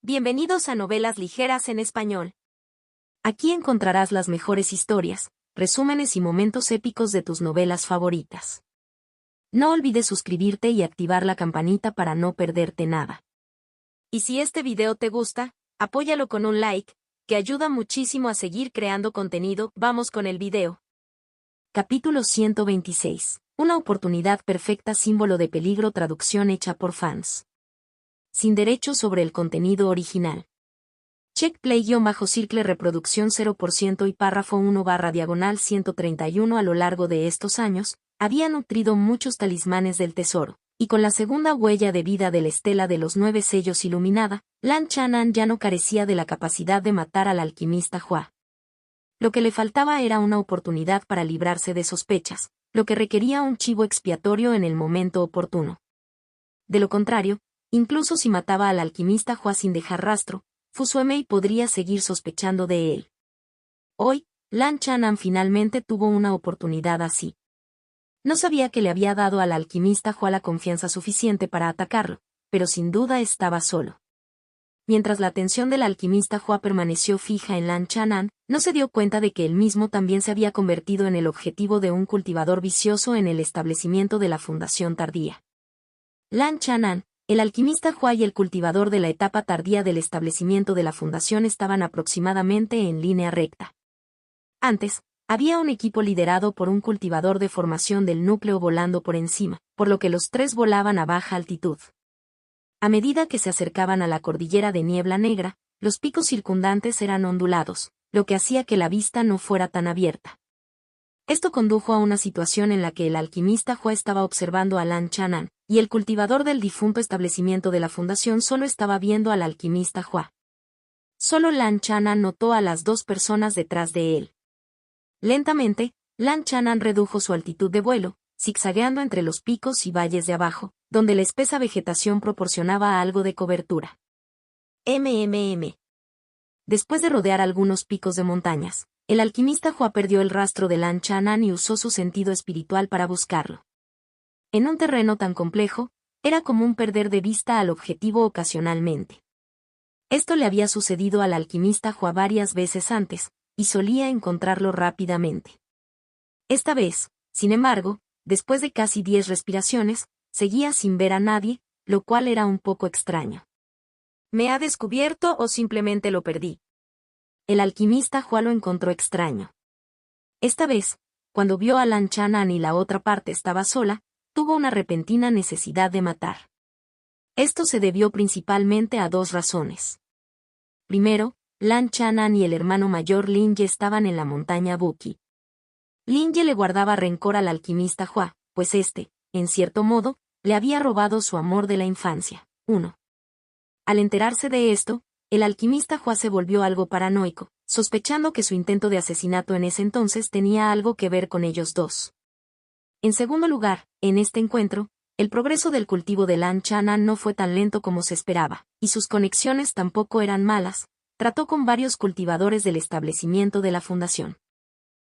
Bienvenidos a Novelas Ligeras en Español. Aquí encontrarás las mejores historias, resúmenes y momentos épicos de tus novelas favoritas. No olvides suscribirte y activar la campanita para no perderte nada. Y si este video te gusta, apóyalo con un like, que ayuda muchísimo a seguir creando contenido. Vamos con el video. Capítulo 126. Una oportunidad perfecta, símbolo de peligro, traducción hecha por fans. Sin derechos sobre el contenido original. Check play-circle reproducción 0% y párrafo 1/131. A lo largo de estos años, había nutrido muchos talismanes del tesoro, y con la segunda huella de vida de la estela de los 9 sellos iluminada, Lan Chanan ya no carecía de la capacidad de matar al alquimista Hua. Lo que le faltaba era una oportunidad para librarse de sospechas, lo que requería un chivo expiatorio en el momento oportuno. De lo contrario, incluso si mataba al alquimista Hua sin dejar rastro, Fu Suemei podría seguir sospechando de él. Hoy, Lan Chanan finalmente tuvo una oportunidad así. No sabía que le había dado al alquimista Hua la confianza suficiente para atacarlo, pero sin duda estaba solo. Mientras la atención del alquimista Hua permaneció fija en Lan Chanan, no se dio cuenta de que él mismo también se había convertido en el objetivo de un cultivador vicioso en el establecimiento de la Fundación Tardía. Lan Chanan, el alquimista Hua y el cultivador de la etapa tardía del establecimiento de la fundación estaban aproximadamente en línea recta. Antes, había un equipo liderado por un cultivador de formación del núcleo volando por encima, por lo que los tres volaban a baja altitud. A medida que se acercaban a la cordillera de niebla negra, los picos circundantes eran ondulados, lo que hacía que la vista no fuera tan abierta. Esto condujo a una situación en la que el alquimista Hua estaba observando a Lan Chanan, y el cultivador del difunto establecimiento de la fundación solo estaba viendo al alquimista Hua. Solo Lan Chanan notó a las dos personas detrás de él. Lentamente, Lan Chanan redujo su altitud de vuelo, zigzagueando entre los picos y valles de abajo, donde la espesa vegetación proporcionaba algo de cobertura. Después de rodear algunos picos de montañas, el alquimista Hua perdió el rastro de Lan Chanan y usó su sentido espiritual para buscarlo. En un terreno tan complejo, era común perder de vista al objetivo ocasionalmente. Esto le había sucedido al alquimista Hua varias veces antes, y solía encontrarlo rápidamente. Esta vez, sin embargo, después de casi 10 respiraciones, seguía sin ver a nadie, lo cual era un poco extraño. ¿Me ha descubierto o simplemente lo perdí? El alquimista Hua lo encontró extraño. Esta vez, cuando vio a Lan Chanan y la otra parte estaba sola, tuvo una repentina necesidad de matar. Esto se debió principalmente a dos razones. Primero, Lan Chanan y el hermano mayor Lin Ye estaban en la montaña Buqi. Lin Ye le guardaba rencor al alquimista Hua, pues éste, en cierto modo, le había robado su amor de la infancia. 1. Al enterarse de esto, el alquimista Hua se volvió algo paranoico, sospechando que su intento de asesinato en ese entonces tenía algo que ver con ellos dos. En segundo lugar, en este encuentro, el progreso del cultivo de Lan Chanan no fue tan lento como se esperaba, y sus conexiones tampoco eran malas. Trató con varios cultivadores del establecimiento de la fundación.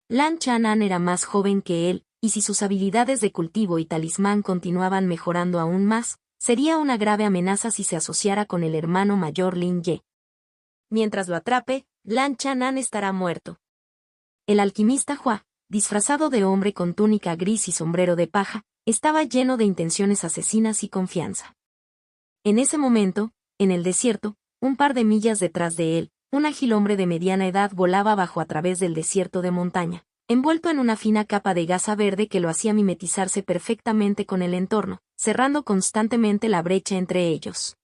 Lan Chanan era más joven que él, y si sus habilidades de cultivo y talismán continuaban mejorando aún más, sería una grave amenaza si se asociara con el hermano mayor Lin Ye. Mientras lo atrape, Lan Chanan estará muerto. El alquimista Hua, disfrazado de hombre con túnica gris y sombrero de paja, estaba lleno de intenciones asesinas y confianza. En ese momento, en el desierto, un par de millas detrás de él, un ágil hombre de mediana edad volaba bajo a través del desierto de montaña, envuelto en una fina capa de gasa verde que lo hacía mimetizarse perfectamente con el entorno, cerrando constantemente la brecha entre ellos.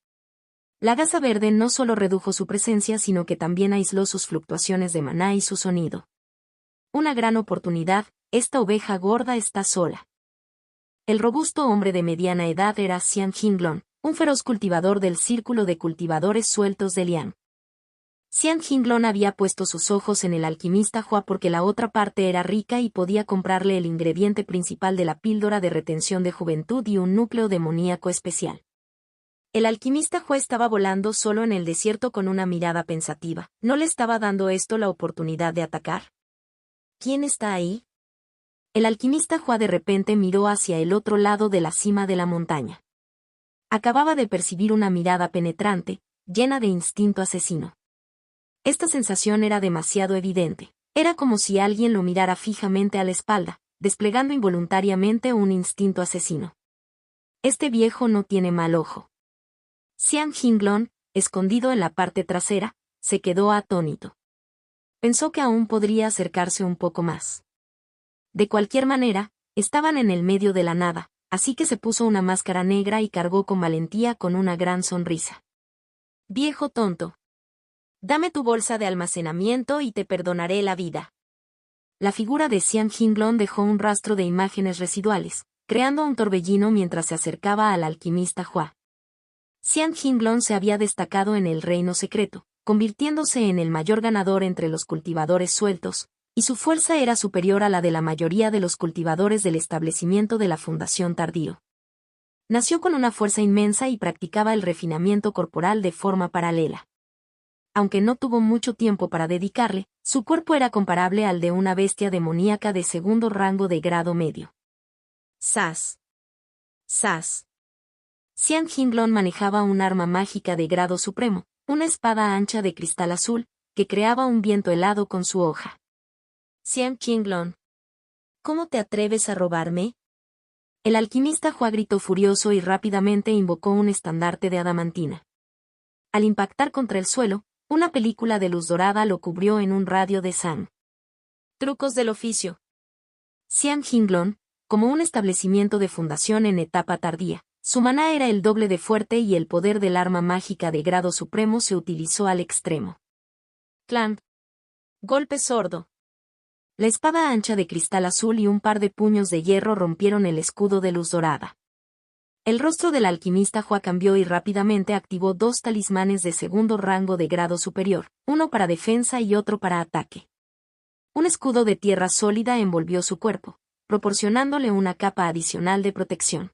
La gasa verde no solo redujo su presencia sino que también aisló sus fluctuaciones de maná y su sonido. Una gran oportunidad, esta oveja gorda está sola. El robusto hombre de mediana edad era Xian Jinglong, un feroz cultivador del círculo de cultivadores sueltos de Liang. Xian Jinglong había puesto sus ojos en el alquimista Hua porque la otra parte era rica y podía comprarle el ingrediente principal de la píldora de retención de juventud y un núcleo demoníaco especial. El alquimista Hua estaba volando solo en el desierto con una mirada pensativa. ¿No le estaba dando esto la oportunidad de atacar? ¿Quién está ahí? El alquimista Hua de repente miró hacia el otro lado de la cima de la montaña. Acababa de percibir una mirada penetrante, llena de instinto asesino. Esta sensación era demasiado evidente. Era como si alguien lo mirara fijamente a la espalda, desplegando involuntariamente un instinto asesino. Este viejo no tiene mal ojo. Xian Jinglong, escondido en la parte trasera, se quedó atónito. Pensó que aún podría acercarse un poco más. De cualquier manera, estaban en el medio de la nada, así que se puso una máscara negra y cargó con valentía con una gran sonrisa. Viejo tonto. Dame tu bolsa de almacenamiento y te perdonaré la vida. La figura de Xian Jinglong dejó un rastro de imágenes residuales, creando un torbellino mientras se acercaba al alquimista Hua. Xian Jinglong se había destacado en el reino secreto, convirtiéndose en el mayor ganador entre los cultivadores sueltos, y su fuerza era superior a la de la mayoría de los cultivadores del establecimiento de la Fundación Tardío. Nació con una fuerza inmensa y practicaba el refinamiento corporal de forma paralela. Aunque no tuvo mucho tiempo para dedicarle, su cuerpo era comparable al de una bestia demoníaca de segundo rango de grado medio. ¡Sas! ¡Sas! Xian Jinglong manejaba un arma mágica de grado supremo, una espada ancha de cristal azul, que creaba un viento helado con su hoja. Xian Jinglong. ¿Cómo te atreves a robarme? El alquimista Hua gritó furioso y rápidamente invocó un estandarte de adamantina. Al impactar contra el suelo, una película de luz dorada lo cubrió en un radio de Sang. Trucos del oficio. Xian Jinglong, como un establecimiento de fundación en etapa tardía, su maná era el doble de fuerte y el poder del arma mágica de grado supremo se utilizó al extremo. Clan. Golpe sordo. La espada ancha de cristal azul y un par de puños de hierro rompieron el escudo de luz dorada. El rostro del alquimista Hua cambió y rápidamente activó dos talismanes de segundo rango de grado superior, uno para defensa y otro para ataque. Un escudo de tierra sólida envolvió su cuerpo, proporcionándole una capa adicional de protección.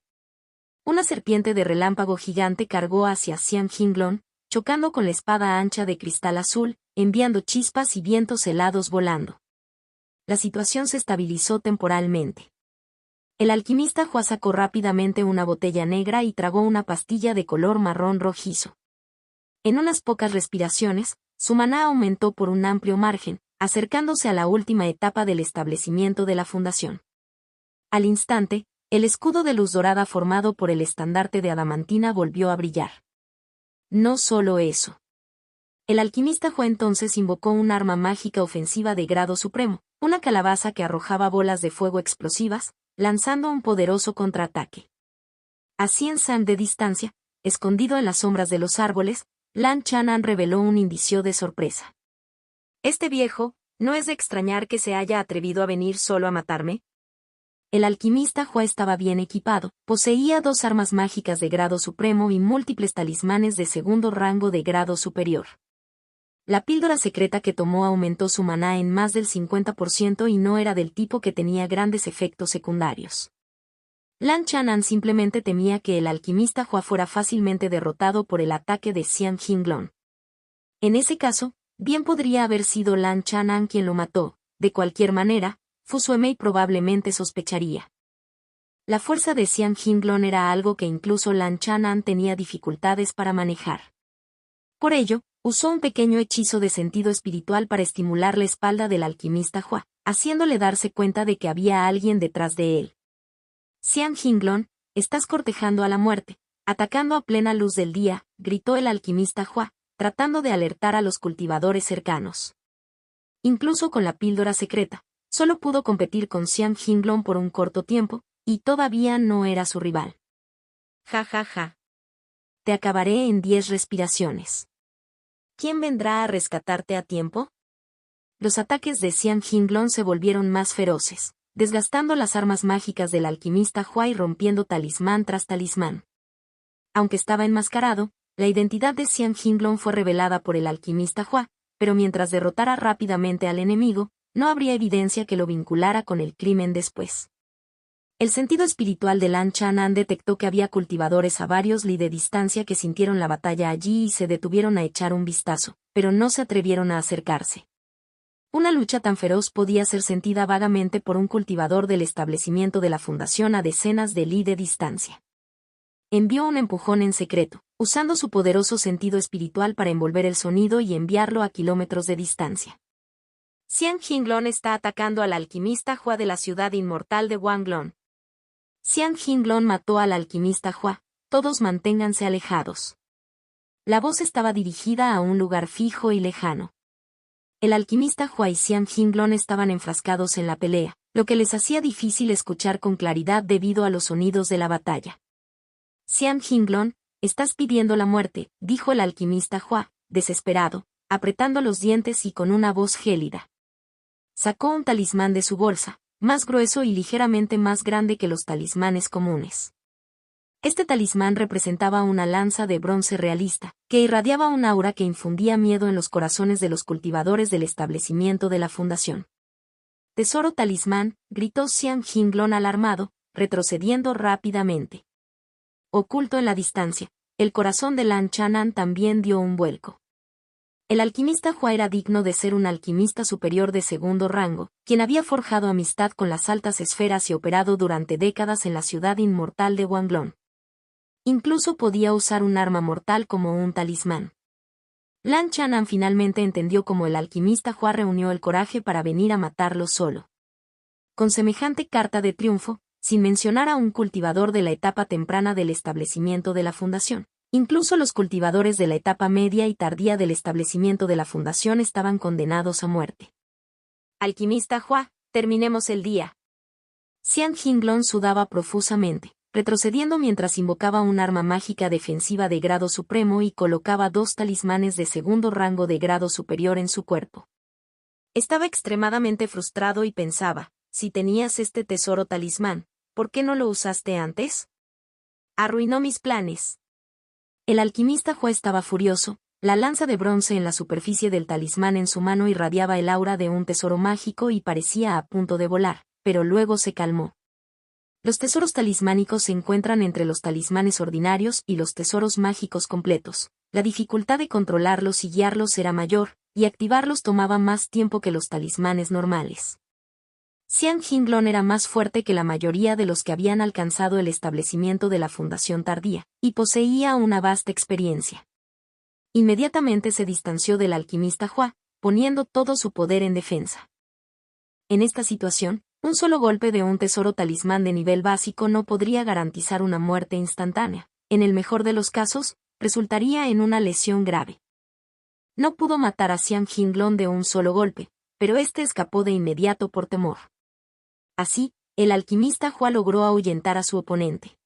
Una serpiente de relámpago gigante cargó hacia Xian Jinglong, chocando con la espada ancha de cristal azul, enviando chispas y vientos helados volando. La situación se estabilizó temporalmente. El alquimista Hua sacó rápidamente una botella negra y tragó una pastilla de color marrón rojizo. En unas pocas respiraciones, su maná aumentó por un amplio margen, acercándose a la última etapa del establecimiento de la fundación. Al instante, el escudo de luz dorada formado por el estandarte de adamantina volvió a brillar. No solo eso. El alquimista Hua entonces invocó un arma mágica ofensiva de grado supremo, una calabaza que arrojaba bolas de fuego explosivas, lanzando un poderoso contraataque. A 100 san de distancia, escondido en las sombras de los árboles, Lan Chanan reveló un indicio de sorpresa. «Este viejo, ¿no es de extrañar que se haya atrevido a venir solo a matarme?» El alquimista Hua estaba bien equipado, poseía dos armas mágicas de grado supremo y múltiples talismanes de segundo rango de grado superior. La píldora secreta que tomó aumentó su maná en más del 50% y no era del tipo que tenía grandes efectos secundarios. Lan Chanan simplemente temía que el alquimista Hua fuera fácilmente derrotado por el ataque de Xian Jinglong. En ese caso, bien podría haber sido Lan Chanan quien lo mató. De cualquier manera, Fu Suemei probablemente sospecharía. La fuerza de Xian Jinglong era algo que incluso Lan Chanan tenía dificultades para manejar. Por ello, usó un pequeño hechizo de sentido espiritual para estimular la espalda del alquimista Hua, haciéndole darse cuenta de que había alguien detrás de él. Xian Jinglong, estás cortejando a la muerte, atacando a plena luz del día, gritó el alquimista Hua, tratando de alertar a los cultivadores cercanos. Incluso con la píldora secreta, solo pudo competir con Xian Jinglong por un corto tiempo, y todavía no era su rival. Ja ja ja. Te acabaré en 10 respiraciones. ¿Quién vendrá a rescatarte a tiempo? Los ataques de Xian Jinglong se volvieron más feroces, desgastando las armas mágicas del alquimista Hua y rompiendo talismán tras talismán. Aunque estaba enmascarado, la identidad de Xian Jinglong fue revelada por el alquimista Hua, pero mientras derrotara rápidamente al enemigo, no habría evidencia que lo vinculara con el crimen después. El sentido espiritual de Lan Chanan detectó que había cultivadores a varios li de distancia que sintieron la batalla allí y se detuvieron a echar un vistazo, pero no se atrevieron a acercarse. Una lucha tan feroz podía ser sentida vagamente por un cultivador del establecimiento de la fundación a decenas de li de distancia. Envió un empujón en secreto, usando su poderoso sentido espiritual para envolver el sonido y enviarlo a kilómetros de distancia. Xian Jinglong está atacando al alquimista Hua de la ciudad inmortal de Wanglong. Xian Jinglong mató al alquimista Hua, todos manténganse alejados. La voz estaba dirigida a un lugar fijo y lejano. El alquimista Hua y Xian Jinglong estaban enfrascados en la pelea, lo que les hacía difícil escuchar con claridad debido a los sonidos de la batalla. Xian Jinglong, estás pidiendo la muerte, dijo el alquimista Hua, desesperado, apretando los dientes y con una voz gélida. Sacó un talismán de su bolsa, más grueso y ligeramente más grande que los talismanes comunes. Este talismán representaba una lanza de bronce realista, que irradiaba un aura que infundía miedo en los corazones de los cultivadores del establecimiento de la fundación. «Tesoro talismán», gritó Xian Jinglong alarmado, retrocediendo rápidamente. Oculto en la distancia, el corazón de Lan Chanan también dio un vuelco. El alquimista Hua era digno de ser un alquimista superior de segundo rango, quien había forjado amistad con las altas esferas y operado durante décadas en la ciudad inmortal de Wanglong. Incluso podía usar un arma mortal como un talismán. Lan Chanan finalmente entendió cómo el alquimista Hua reunió el coraje para venir a matarlo solo. Con semejante carta de triunfo, sin mencionar a un cultivador de la etapa temprana del establecimiento de la fundación. Incluso los cultivadores de la etapa media y tardía del establecimiento de la fundación estaban condenados a muerte. Alquimista Hua, terminemos el día. Xian Jinglong sudaba profusamente, retrocediendo mientras invocaba un arma mágica defensiva de grado supremo y colocaba 2 talismanes de segundo rango de grado superior en su cuerpo. Estaba extremadamente frustrado y pensaba, si tenías este tesoro talismán, ¿por qué no lo usaste antes? Arruinó mis planes. El alquimista Hua estaba furioso, la lanza de bronce en la superficie del talismán en su mano irradiaba el aura de un tesoro mágico y parecía a punto de volar, pero luego se calmó. Los tesoros talismánicos se encuentran entre los talismanes ordinarios y los tesoros mágicos completos. La dificultad de controlarlos y guiarlos era mayor, y activarlos tomaba más tiempo que los talismanes normales. Xian Jinglong era más fuerte que la mayoría de los que habían alcanzado el establecimiento de la fundación tardía, y poseía una vasta experiencia. Inmediatamente se distanció del alquimista Hua, poniendo todo su poder en defensa. En esta situación, un solo golpe de un tesoro talismán de nivel básico no podría garantizar una muerte instantánea. En el mejor de los casos, resultaría en una lesión grave. No pudo matar a Xian Jinglong de un solo golpe, pero este escapó de inmediato por temor. Así, el alquimista Hua logró ahuyentar a su oponente.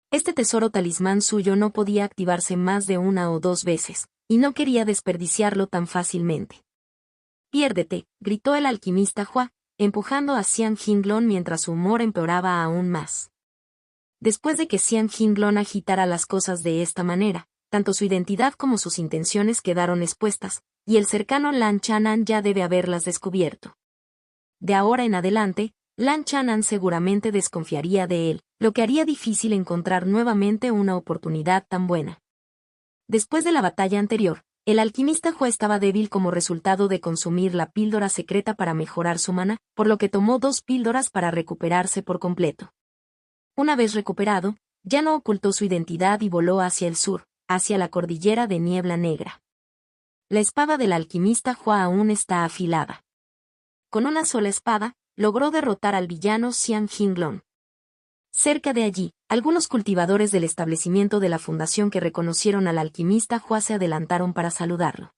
Este tesoro talismán suyo no podía activarse más de 1 o 2 veces, y no quería desperdiciarlo tan fácilmente. «Piérdete», gritó el alquimista Hua, empujando a Xian Jinglong mientras su humor empeoraba aún más. Después de que Xian Jinglong agitara las cosas de esta manera, tanto su identidad como sus intenciones quedaron expuestas, y el cercano Lan Chanan ya debe haberlas descubierto. De ahora en adelante, Lan Chanan seguramente desconfiaría de él, lo que haría difícil encontrar nuevamente una oportunidad tan buena. Después de la batalla anterior, el alquimista Hua estaba débil como resultado de consumir la píldora secreta para mejorar su mana, por lo que tomó 2 píldoras para recuperarse por completo. Una vez recuperado, ya no ocultó su identidad y voló hacia el sur, hacia la cordillera de Niebla Negra. La espada del alquimista Hua aún está afilada. Con una sola espada, logró derrotar al villano Xian Jinglong. Cerca de allí, algunos cultivadores del establecimiento de la fundación que reconocieron al alquimista Hua se adelantaron para saludarlo.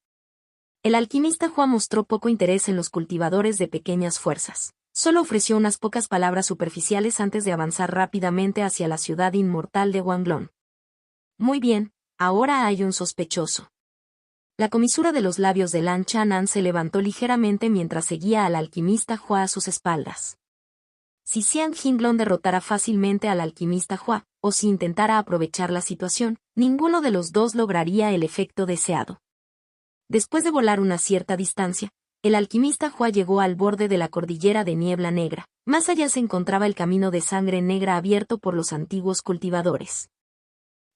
El alquimista Hua mostró poco interés en los cultivadores de pequeñas fuerzas. Solo ofreció unas pocas palabras superficiales antes de avanzar rápidamente hacia la ciudad inmortal de Wanglong. Muy bien, ahora hay un sospechoso. La comisura de los labios de Lan Chanan se levantó ligeramente mientras seguía al alquimista Hua a sus espaldas. Si Xian Jinglong derrotara fácilmente al alquimista Hua, o si intentara aprovechar la situación, ninguno de los dos lograría el efecto deseado. Después de volar una cierta distancia, el alquimista Hua llegó al borde de la cordillera de Niebla Negra. Más allá se encontraba el camino de sangre negra abierto por los antiguos cultivadores.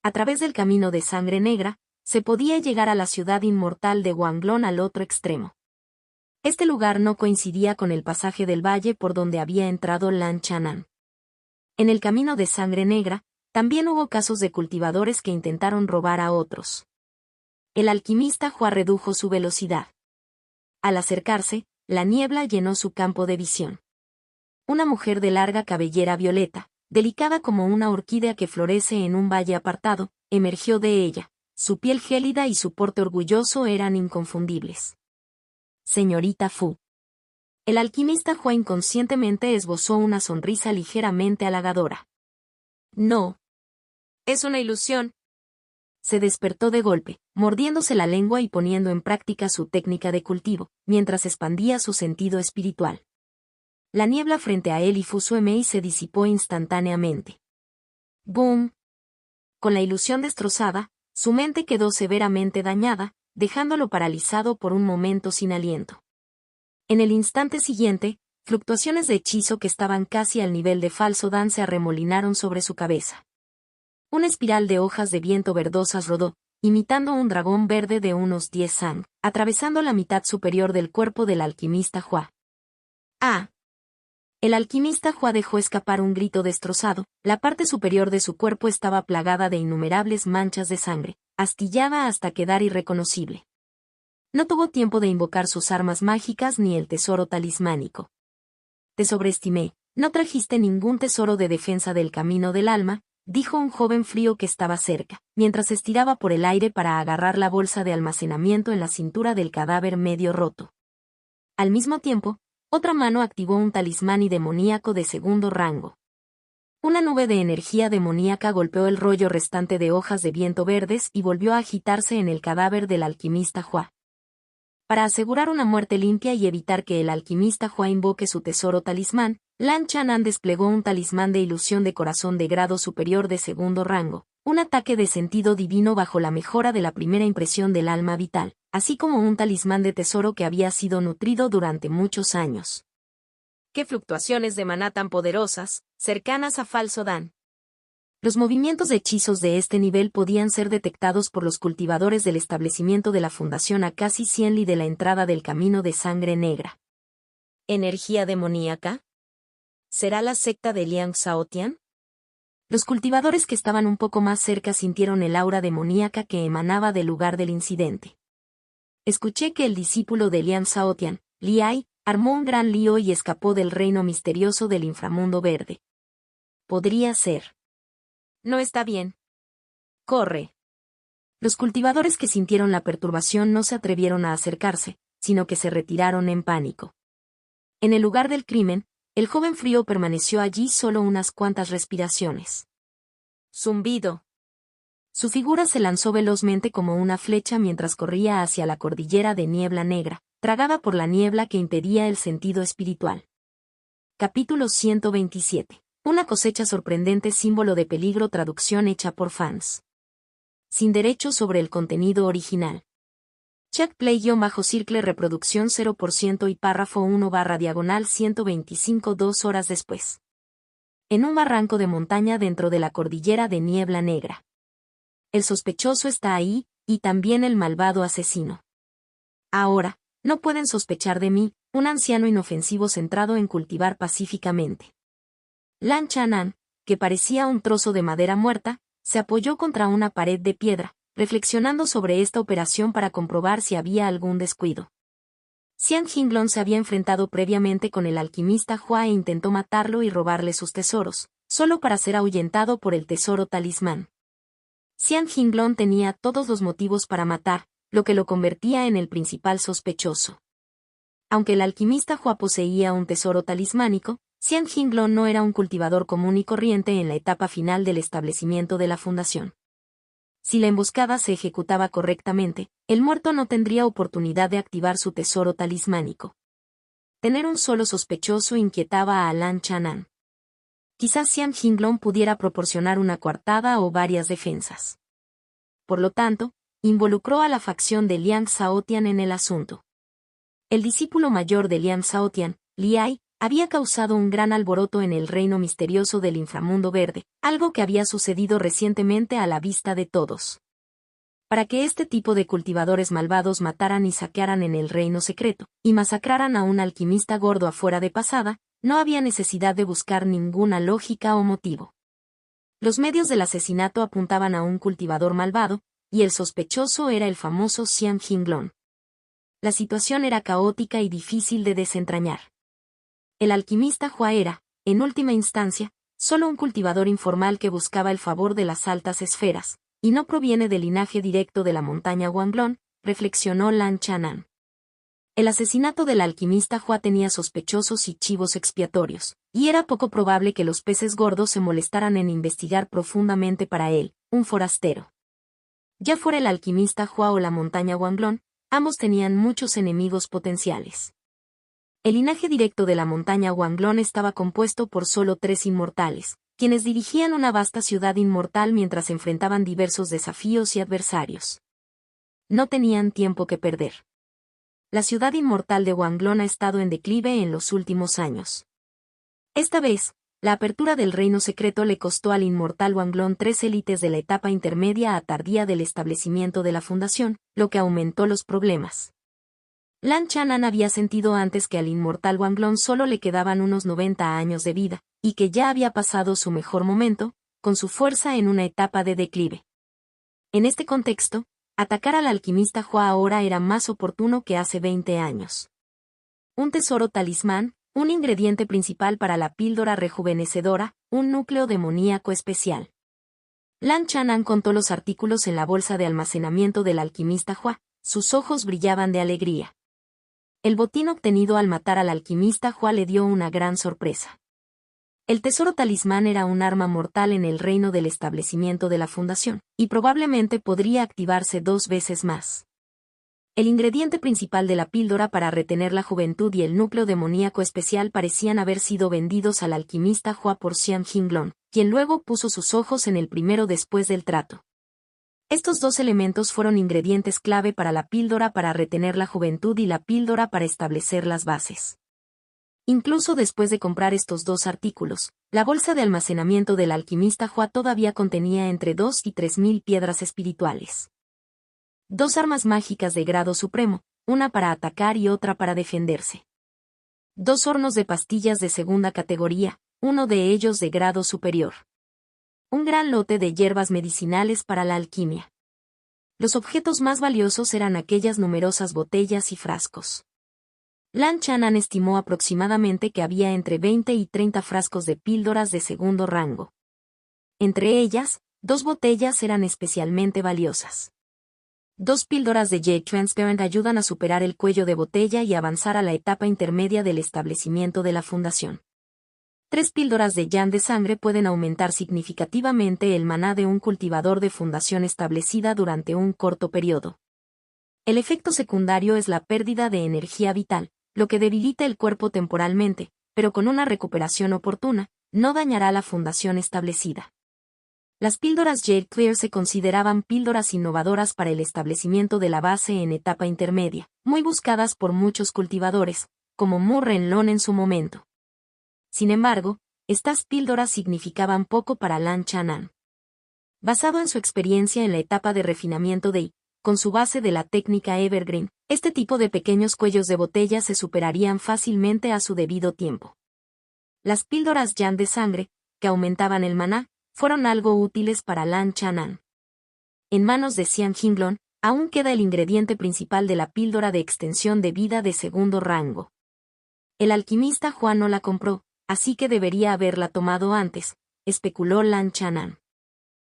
A través del camino de sangre negra, se podía llegar a la ciudad inmortal de Wanglong al otro extremo. Este lugar no coincidía con el pasaje del valle por donde había entrado Lan Chanan. En el camino de sangre negra, También hubo casos de cultivadores que intentaron robar a otros. El alquimista Hua redujo su velocidad. Al acercarse, la niebla llenó su campo de visión. Una mujer de larga cabellera violeta, delicada como una orquídea que florece en un valle apartado, emergió de ella. Su piel gélida y su porte orgulloso eran inconfundibles. Señorita Fu. El alquimista Hua inconscientemente esbozó una sonrisa ligeramente halagadora. No. Es una ilusión. Se despertó de golpe, mordiéndose la lengua y poniendo en práctica su técnica de cultivo, mientras expandía su sentido espiritual. La niebla frente a él y Fu Suemei se disipó instantáneamente. ¡Boom! Con la ilusión destrozada, su mente quedó severamente dañada, dejándolo paralizado por un momento sin aliento. En el instante siguiente, fluctuaciones de hechizo que estaban casi al nivel de falso Dan se arremolinaron sobre su cabeza. Una espiral de hojas de viento verdosas rodó, imitando un dragón verde de unos 10 sang, atravesando la mitad superior del cuerpo del alquimista Hua. ¡Ah! El alquimista Hua dejó escapar un grito destrozado, la parte superior de su cuerpo estaba plagada de innumerables manchas de sangre, astillada hasta quedar irreconocible. No tuvo tiempo de invocar sus armas mágicas ni el tesoro talismánico. Te sobreestimé, no trajiste ningún tesoro de defensa del camino del alma, dijo un joven frío que estaba cerca, mientras estiraba por el aire para agarrar la bolsa de almacenamiento en la cintura del cadáver medio roto. Al mismo tiempo, otra mano activó un talismán demoníaco de segundo rango. Una nube de energía demoníaca golpeó el rollo restante de hojas de viento verdes y volvió a agitarse en el cadáver del alquimista Hua. Para asegurar una muerte limpia y evitar que el alquimista Hua invoque su tesoro talismán, Lan Chanan desplegó un talismán de ilusión de corazón de grado superior de segundo rango, un ataque de sentido divino bajo la mejora de la primera impresión del alma vital, así como un talismán de tesoro que había sido nutrido durante muchos años. ¡Qué fluctuaciones de maná tan poderosas, cercanas a falso Dan! Los movimientos de hechizos de este nivel podían ser detectados por los cultivadores del establecimiento de la fundación a casi 100 li de la entrada del camino de sangre negra. ¿Energía demoníaca? ¿Será la secta de Liang Shaotian? Los cultivadores que estaban un poco más cerca sintieron el aura demoníaca que emanaba del lugar del incidente. Escuché que el discípulo de Liang Shaotian, Li Ai, armó un gran lío y escapó del reino misterioso del inframundo verde. Podría ser. No está bien. Corre. Los cultivadores que sintieron la perturbación no se atrevieron a acercarse, sino que se retiraron en pánico. En el lugar del crimen, el joven frío permaneció allí solo unas cuantas respiraciones. Zumbido. Su figura se lanzó velozmente como una flecha mientras corría hacia la cordillera de niebla negra, tragada por la niebla que impedía el sentido espiritual. Capítulo 127. Una cosecha sorprendente, símbolo de peligro, traducción hecha por fans. Sin derechos sobre el contenido original. Chat play-circle reproducción 0% y párrafo 1/diagonal 125 2 horas después. En un barranco de montaña dentro de la cordillera de niebla negra. El sospechoso está ahí, y también el malvado asesino. Ahora, no pueden sospechar de mí, un anciano inofensivo centrado en cultivar pacíficamente. Lan Chanan, que parecía un trozo de madera muerta, se apoyó contra una pared de piedra, reflexionando sobre esta operación para comprobar si había algún descuido. Xian Jinglong se había enfrentado previamente con el alquimista Hua e intentó matarlo y robarle sus tesoros, solo para ser ahuyentado por el tesoro talismán. Xian Jinglong tenía todos los motivos para matar, lo que lo convertía en el principal sospechoso. Aunque el alquimista Hua poseía un tesoro talismánico, Xian Jinglong no era un cultivador común y corriente en la etapa final del establecimiento de la fundación. Si la emboscada se ejecutaba correctamente, el muerto no tendría oportunidad de activar su tesoro talismánico. Tener un solo sospechoso inquietaba a Lan Chanan. Quizás Xian Jinglong pudiera proporcionar una coartada o varias defensas. Por lo tanto, involucró a la facción de Liang Shaotian en el asunto. El discípulo mayor de Liang Shaotian, Li Ai, había causado un gran alboroto en el reino misterioso del inframundo verde, algo que había sucedido recientemente a la vista de todos. Para que este tipo de cultivadores malvados mataran y saquearan en el reino secreto, y masacraran a un alquimista gordo afuera de pasada, no había necesidad de buscar ninguna lógica o motivo. Los medios del asesinato apuntaban a un cultivador malvado, y el sospechoso era el famoso Xian Jinglong. La situación era caótica y difícil de desentrañar. El alquimista Hua era, en última instancia, solo un cultivador informal que buscaba el favor de las altas esferas, y no proviene del linaje directo de la montaña Wanglong, reflexionó Lan Chanan. El asesinato del alquimista Hua tenía sospechosos y chivos expiatorios, y era poco probable que los peces gordos se molestaran en investigar profundamente para él, un forastero. Ya fuera el alquimista Hua o la montaña Wanglong, ambos tenían muchos enemigos potenciales. El linaje directo de la montaña Wanglong estaba compuesto por solo 3 inmortales, quienes dirigían una vasta ciudad inmortal mientras enfrentaban diversos desafíos y adversarios. No tenían tiempo que perder. La ciudad inmortal de Wanglong ha estado en declive en los últimos años. Esta vez, la apertura del reino secreto le costó al inmortal Wanglong 3 élites de la etapa intermedia a tardía del establecimiento de la fundación, lo que aumentó los problemas. Lan Chanan había sentido antes que al inmortal Wanglong solo le quedaban unos 90 años de vida, y que ya había pasado su mejor momento, con su fuerza en una etapa de declive. En este contexto, atacar al alquimista Hua ahora era más oportuno que hace 20 años. Un tesoro talismán, un ingrediente principal para la píldora rejuvenecedora, un núcleo demoníaco especial. Lan Chanan contó los artículos en la bolsa de almacenamiento del alquimista Hua, sus ojos brillaban de alegría. El botín obtenido al matar al alquimista Hua le dio una gran sorpresa. El tesoro talismán era un arma mortal en el reino del establecimiento de la fundación, y probablemente podría activarse 2 veces más. El ingrediente principal de la píldora para retener la juventud y el núcleo demoníaco especial parecían haber sido vendidos al alquimista Hua por Xian Jinglong, quien luego puso sus ojos en el primero después del trato. Estos 2 elementos fueron ingredientes clave para la píldora para retener la juventud y la píldora para establecer las bases. Incluso después de comprar estos 2 artículos, la bolsa de almacenamiento del alquimista Hua todavía contenía entre 2 y 3.000 piedras espirituales. 2 armas mágicas de grado supremo, una para atacar y otra para defenderse. 2 hornos de pastillas de segunda categoría, uno de ellos de grado superior. Un gran lote de hierbas medicinales para la alquimia. Los objetos más valiosos eran aquellas numerosas botellas y frascos. Lan Chanan estimó aproximadamente que había entre 20 y 30 frascos de píldoras de segundo rango. Entre ellas, 2 botellas eran especialmente valiosas. 2 píldoras de Jade Transparent ayudan a superar el cuello de botella y avanzar a la etapa intermedia del establecimiento de la fundación. 3 píldoras de Yan de sangre pueden aumentar significativamente el maná de un cultivador de fundación establecida durante un corto periodo. El efecto secundario es la pérdida de energía vital, lo que debilita el cuerpo temporalmente, pero con una recuperación oportuna, no dañará la fundación establecida. Las píldoras Jade Clear se consideraban píldoras innovadoras para el establecimiento de la base en etapa intermedia, muy buscadas por muchos cultivadores, como Mu Renlong en su momento. Sin embargo, estas píldoras significaban poco para Lan Chanan. Basado en su experiencia en la etapa de refinamiento de I, con su base de la técnica Evergreen, este tipo de pequeños cuellos de botella se superarían fácilmente a su debido tiempo. Las píldoras Yan de sangre, que aumentaban el maná, fueron algo útiles para Lan Chanan. En manos de Xian Jinglong, aún queda el ingrediente principal de la píldora de extensión de vida de segundo rango. El alquimista Hua no la compró, así que debería haberla tomado antes, especuló Lan Chanan.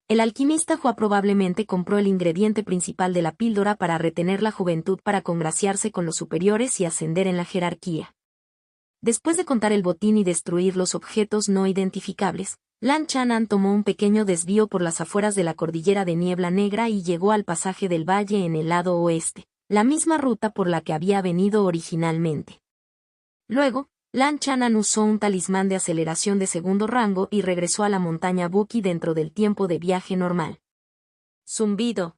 El alquimista Hua probablemente compró el ingrediente principal de la píldora para retener la juventud para congraciarse con los superiores y ascender en la jerarquía. Después de contar el botín y destruir los objetos no identificables, Lan Chanan tomó un pequeño desvío por las afueras de la cordillera de Niebla Negra y llegó al pasaje del valle en el lado oeste, la misma ruta por la que había venido originalmente. Luego, Lan Chanan usó un talismán de aceleración de segundo rango y regresó a la montaña Buki dentro del tiempo de viaje normal. Zumbido.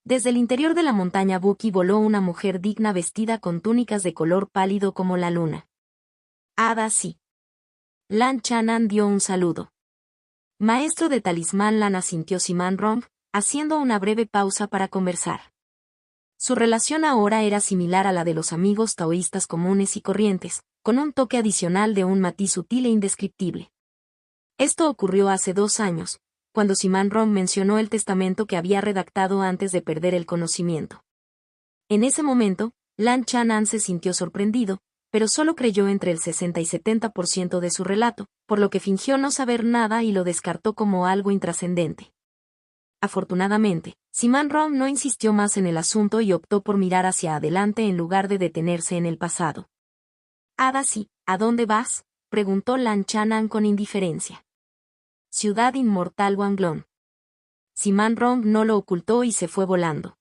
Desde el interior de la montaña Buki voló una mujer digna vestida con túnicas de color pálido como la luna. Ada sí. Lan Chanan dio un saludo. Maestro de talismán Lan asintió Siman Rong, haciendo una breve pausa para conversar. Su relación ahora era similar a la de los amigos taoístas comunes y corrientes, con un toque adicional de un matiz sutil e indescriptible. Esto ocurrió hace 2 años, cuando Siman Rom mencionó el testamento que había redactado antes de perder el conocimiento. En ese momento, Lan Chanan se sintió sorprendido, pero solo creyó entre el 60 y 70% de su relato, por lo que fingió no saber nada y lo descartó como algo intrascendente. Afortunadamente, Siman Rom no insistió más en el asunto y optó por mirar hacia adelante en lugar de detenerse en el pasado. «Adasi, ¿a dónde vas?», preguntó Lan Chanan con indiferencia. «Ciudad inmortal Wanglong». Siman Rom no lo ocultó y se fue volando.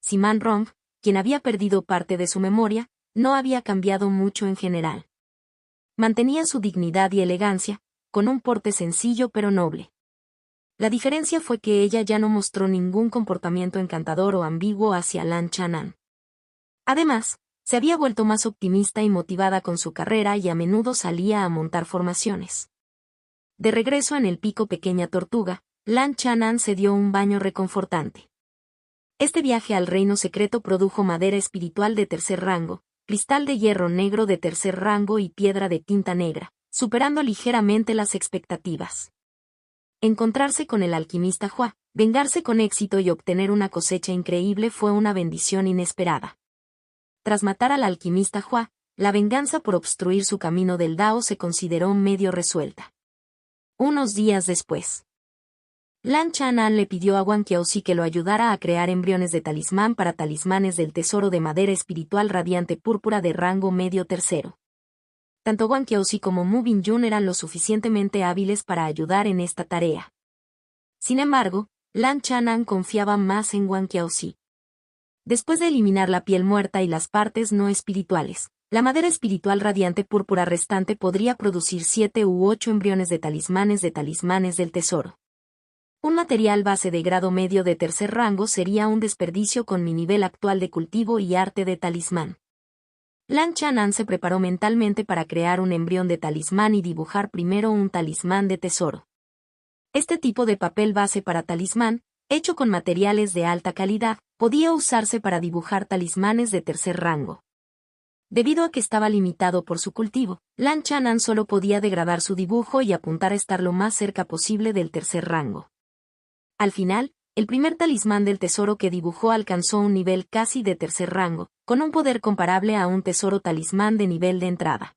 Siman Rom, quien había perdido parte de su memoria, no había cambiado mucho en general. Mantenía su dignidad y elegancia, con un porte sencillo pero noble. La diferencia fue que ella ya no mostró ningún comportamiento encantador o ambiguo hacia Lan Chanan. Además, se había vuelto más optimista y motivada con su carrera y a menudo salía a montar formaciones. De regreso en el pico Pequeña Tortuga, Lan Chanan se dio un baño reconfortante. Este viaje al reino secreto produjo madera espiritual de tercer rango, cristal de hierro negro de tercer rango y piedra de tinta negra, superando ligeramente las expectativas. Encontrarse con el alquimista Hua, vengarse con éxito y obtener una cosecha increíble fue una bendición inesperada. Tras matar al alquimista Hua, la venganza por obstruir su camino del Dao se consideró medio resuelta. Unos días después, Lan Chanan le pidió a Wang Qiaozi que lo ayudara a crear embriones de talismán para talismanes del tesoro de madera espiritual radiante púrpura de rango medio tercero. Tanto Wang Qiaozi como Mu Binjun eran lo suficientemente hábiles para ayudar en esta tarea. Sin embargo, Lan Chanan confiaba más en Wang Qiaozi. Después de eliminar la piel muerta y las partes no espirituales, la madera espiritual radiante púrpura restante podría producir 7 u 8 embriones de talismanes del tesoro. Un material base de grado medio de tercer rango sería un desperdicio con mi nivel actual de cultivo y arte de talismán. Lan Chanan se preparó mentalmente para crear un embrión de talismán y dibujar primero un talismán de tesoro. Este tipo de papel base para talismán, hecho con materiales de alta calidad, podía usarse para dibujar talismanes de tercer rango. Debido a que estaba limitado por su cultivo, Lan Chanan solo podía degradar su dibujo y apuntar a estar lo más cerca posible del tercer rango. Al final, el primer talismán del tesoro que dibujó alcanzó un nivel casi de tercer rango, con un poder comparable a un tesoro talismán de nivel de entrada.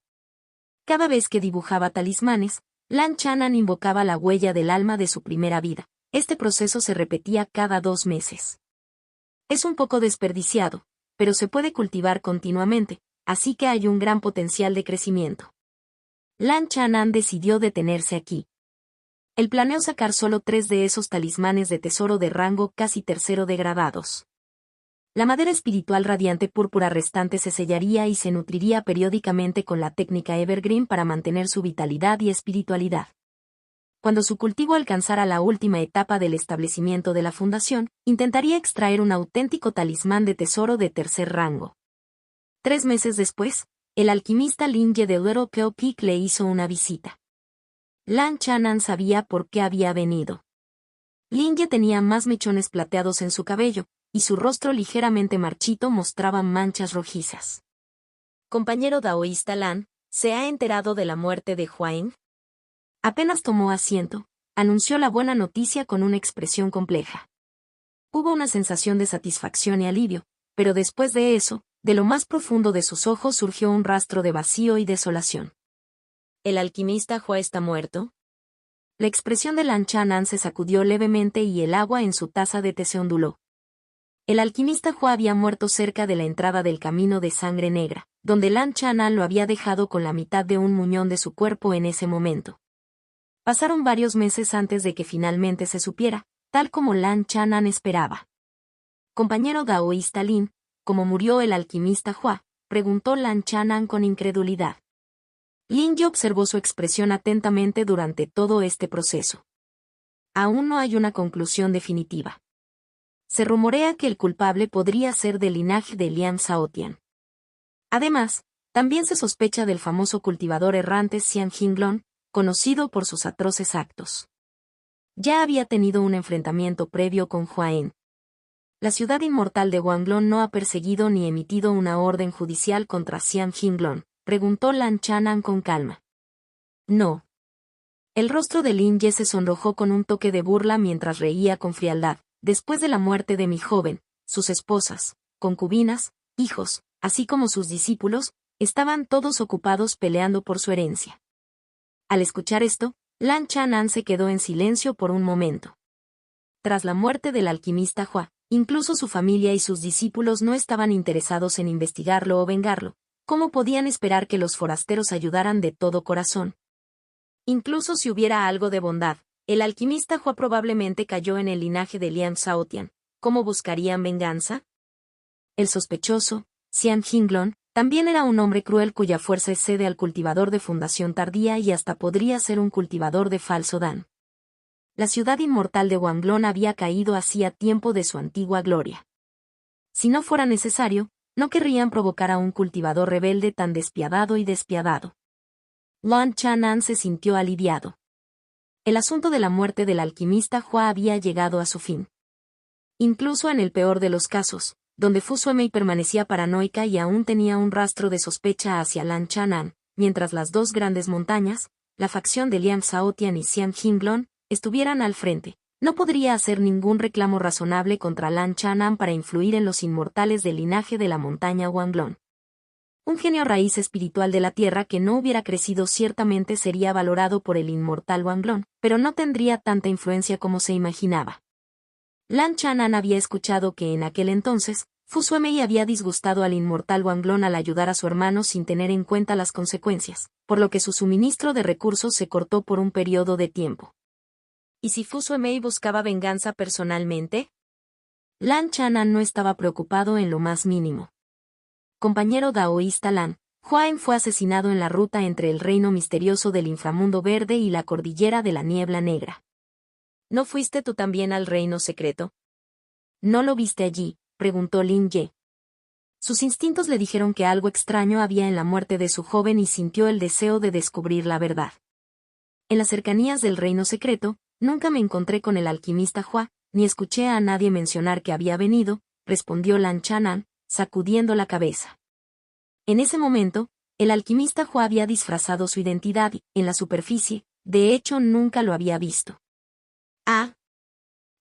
Cada vez que dibujaba talismanes, Lan Chanan invocaba la huella del alma de su primera vida. Este proceso se repetía cada 2 meses. Es un poco desperdiciado, pero se puede cultivar continuamente, así que hay un gran potencial de crecimiento. Lan Chanan decidió detenerse aquí. Él planeó sacar solo 3 de esos talismanes de tesoro de rango casi tercero degradados. La madera espiritual radiante púrpura restante se sellaría y se nutriría periódicamente con la técnica Evergreen para mantener su vitalidad y espiritualidad. Cuando su cultivo alcanzara la última etapa del establecimiento de la fundación, intentaría extraer un auténtico talismán de tesoro de tercer rango. 3 meses después, el alquimista Lin Ye de Little Pale Peak le hizo una visita. Lan Chanan sabía por qué había venido. Lin Ye tenía más mechones plateados en su cabello, y su rostro ligeramente marchito mostraba manchas rojizas. «Compañero daoísta Lan, ¿se ha enterado de la muerte de Huaing?». Apenas tomó asiento, anunció la buena noticia con una expresión compleja. Hubo una sensación de satisfacción y alivio, pero después de eso, de lo más profundo de sus ojos surgió un rastro de vacío y desolación. ¿El alquimista Hua está muerto?». La expresión de Lan Chanan se sacudió levemente y el agua en su taza de té se onduló. El alquimista Hua había muerto cerca de la entrada del camino de sangre negra, donde Lan Chanan lo había dejado con la mitad de un muñón de su cuerpo en ese momento. Pasaron varios meses antes de que finalmente se supiera, tal como Lan Chanan esperaba. «Compañero daoísta Lin, ¿cómo murió el alquimista Hua?», preguntó Lan Chanan con incredulidad. Lin Ye observó su expresión atentamente durante todo este proceso. Aún no hay una conclusión definitiva. Se rumorea que el culpable podría ser del linaje de Lian Shaotian. Además, también se sospecha del famoso cultivador errante Xian Jinglong, conocido por sus atroces actos. Ya había tenido un enfrentamiento previo con Huaen. La ciudad inmortal de Wanglong no ha perseguido ni emitido una orden judicial contra Xian Jinglong, preguntó Lan Chanan con calma. No. El rostro de Lin Ye se sonrojó con un toque de burla mientras reía con frialdad. Después de la muerte de mi joven, sus esposas, concubinas, hijos, así como sus discípulos, estaban todos ocupados peleando por su herencia. Al escuchar esto, Lan Chanan se quedó en silencio por un momento. Tras la muerte del alquimista Hua, incluso su familia y sus discípulos no estaban interesados en investigarlo o vengarlo. ¿Cómo podían esperar que los forasteros ayudaran de todo corazón? Incluso si hubiera algo de bondad, el alquimista Hua probablemente cayó en el linaje de Lian Shaotian. ¿Cómo buscarían venganza? El sospechoso, Xian Jinglong, también era un hombre cruel cuya fuerza excede al cultivador de fundación tardía y hasta podría ser un cultivador de falso Dan. La ciudad inmortal de Wanglong había caído hacía tiempo de su antigua gloria. Si no fuera necesario, no querrían provocar a un cultivador rebelde tan despiadado y despiadado. Lan Chanan se sintió aliviado. El asunto de la muerte del alquimista Hua había llegado a su fin. Incluso en el peor de los casos, donde Fu Suemei permanecía paranoica y aún tenía un rastro de sospecha hacia Lan Chanan, mientras las dos grandes montañas, la facción de Lian Shaotian y Xian Jinglong, estuvieran al frente, no podría hacer ningún reclamo razonable contra Lan Chanan para influir en los inmortales del linaje de la montaña Wanglong. Un genio raíz espiritual de la tierra que no hubiera crecido ciertamente sería valorado por el inmortal Wanglong, pero no tendría tanta influencia como se imaginaba. Lan Chanan había escuchado que en aquel entonces, Fu Suemei había disgustado al inmortal Wanglong al ayudar a su hermano sin tener en cuenta las consecuencias, por lo que su suministro de recursos se cortó por un periodo de tiempo. ¿Y si Fu Suemei buscaba venganza personalmente? Lan Chanan no estaba preocupado en lo más mínimo. Compañero daoísta Lan, Huaen fue asesinado en la ruta entre el reino misterioso del inframundo verde y la cordillera de la niebla negra. ¿No fuiste tú también al reino secreto? ¿No lo viste allí?, preguntó Lin Ye. Sus instintos le dijeron que algo extraño había en la muerte de su joven y sintió el deseo de descubrir la verdad. En las cercanías del reino secreto, nunca me encontré con el alquimista Hua, ni escuché a nadie mencionar que había venido, respondió Lan Chanan, sacudiendo la cabeza. En ese momento, el alquimista Hua había disfrazado su identidad y, en la superficie, de hecho nunca lo había visto. Ah.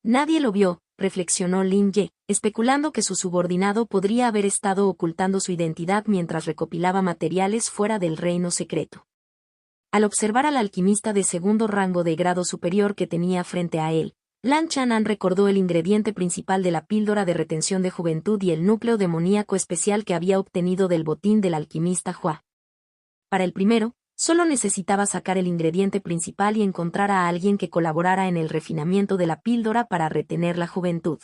Nadie lo vio, reflexionó Lin Ye, especulando que su subordinado podría haber estado ocultando su identidad mientras recopilaba materiales fuera del reino secreto. Al observar al alquimista de segundo rango de grado superior que tenía frente a él, Lan Chanan recordó el ingrediente principal de la píldora de retención de juventud y el núcleo demoníaco especial que había obtenido del botín del alquimista Hua. Para el primero, solo necesitaba sacar el ingrediente principal y encontrar a alguien que colaborara en el refinamiento de la píldora para retener la juventud.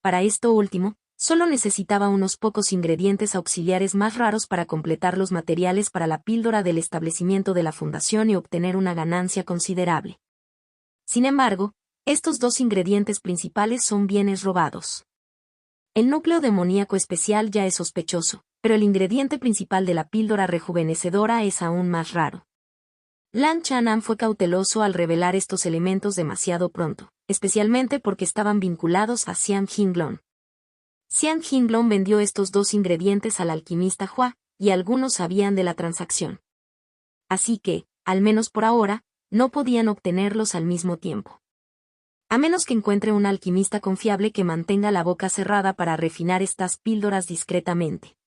Para esto último, solo necesitaba unos pocos ingredientes auxiliares más raros para completar los materiales para la píldora del establecimiento de la fundación y obtener una ganancia considerable. Sin embargo, estos dos ingredientes principales son bienes robados. El núcleo demoníaco especial ya es sospechoso, pero el ingrediente principal de la píldora rejuvenecedora es aún más raro. Lan Chanan fue cauteloso al revelar estos elementos demasiado pronto, especialmente porque estaban vinculados a Xian Jinglong. Xian Jinglong vendió estos dos ingredientes al alquimista Hua, y algunos sabían de la transacción. Así que, al menos por ahora, no podían obtenerlos al mismo tiempo. A menos que encuentre un alquimista confiable que mantenga la boca cerrada para refinar estas píldoras discretamente.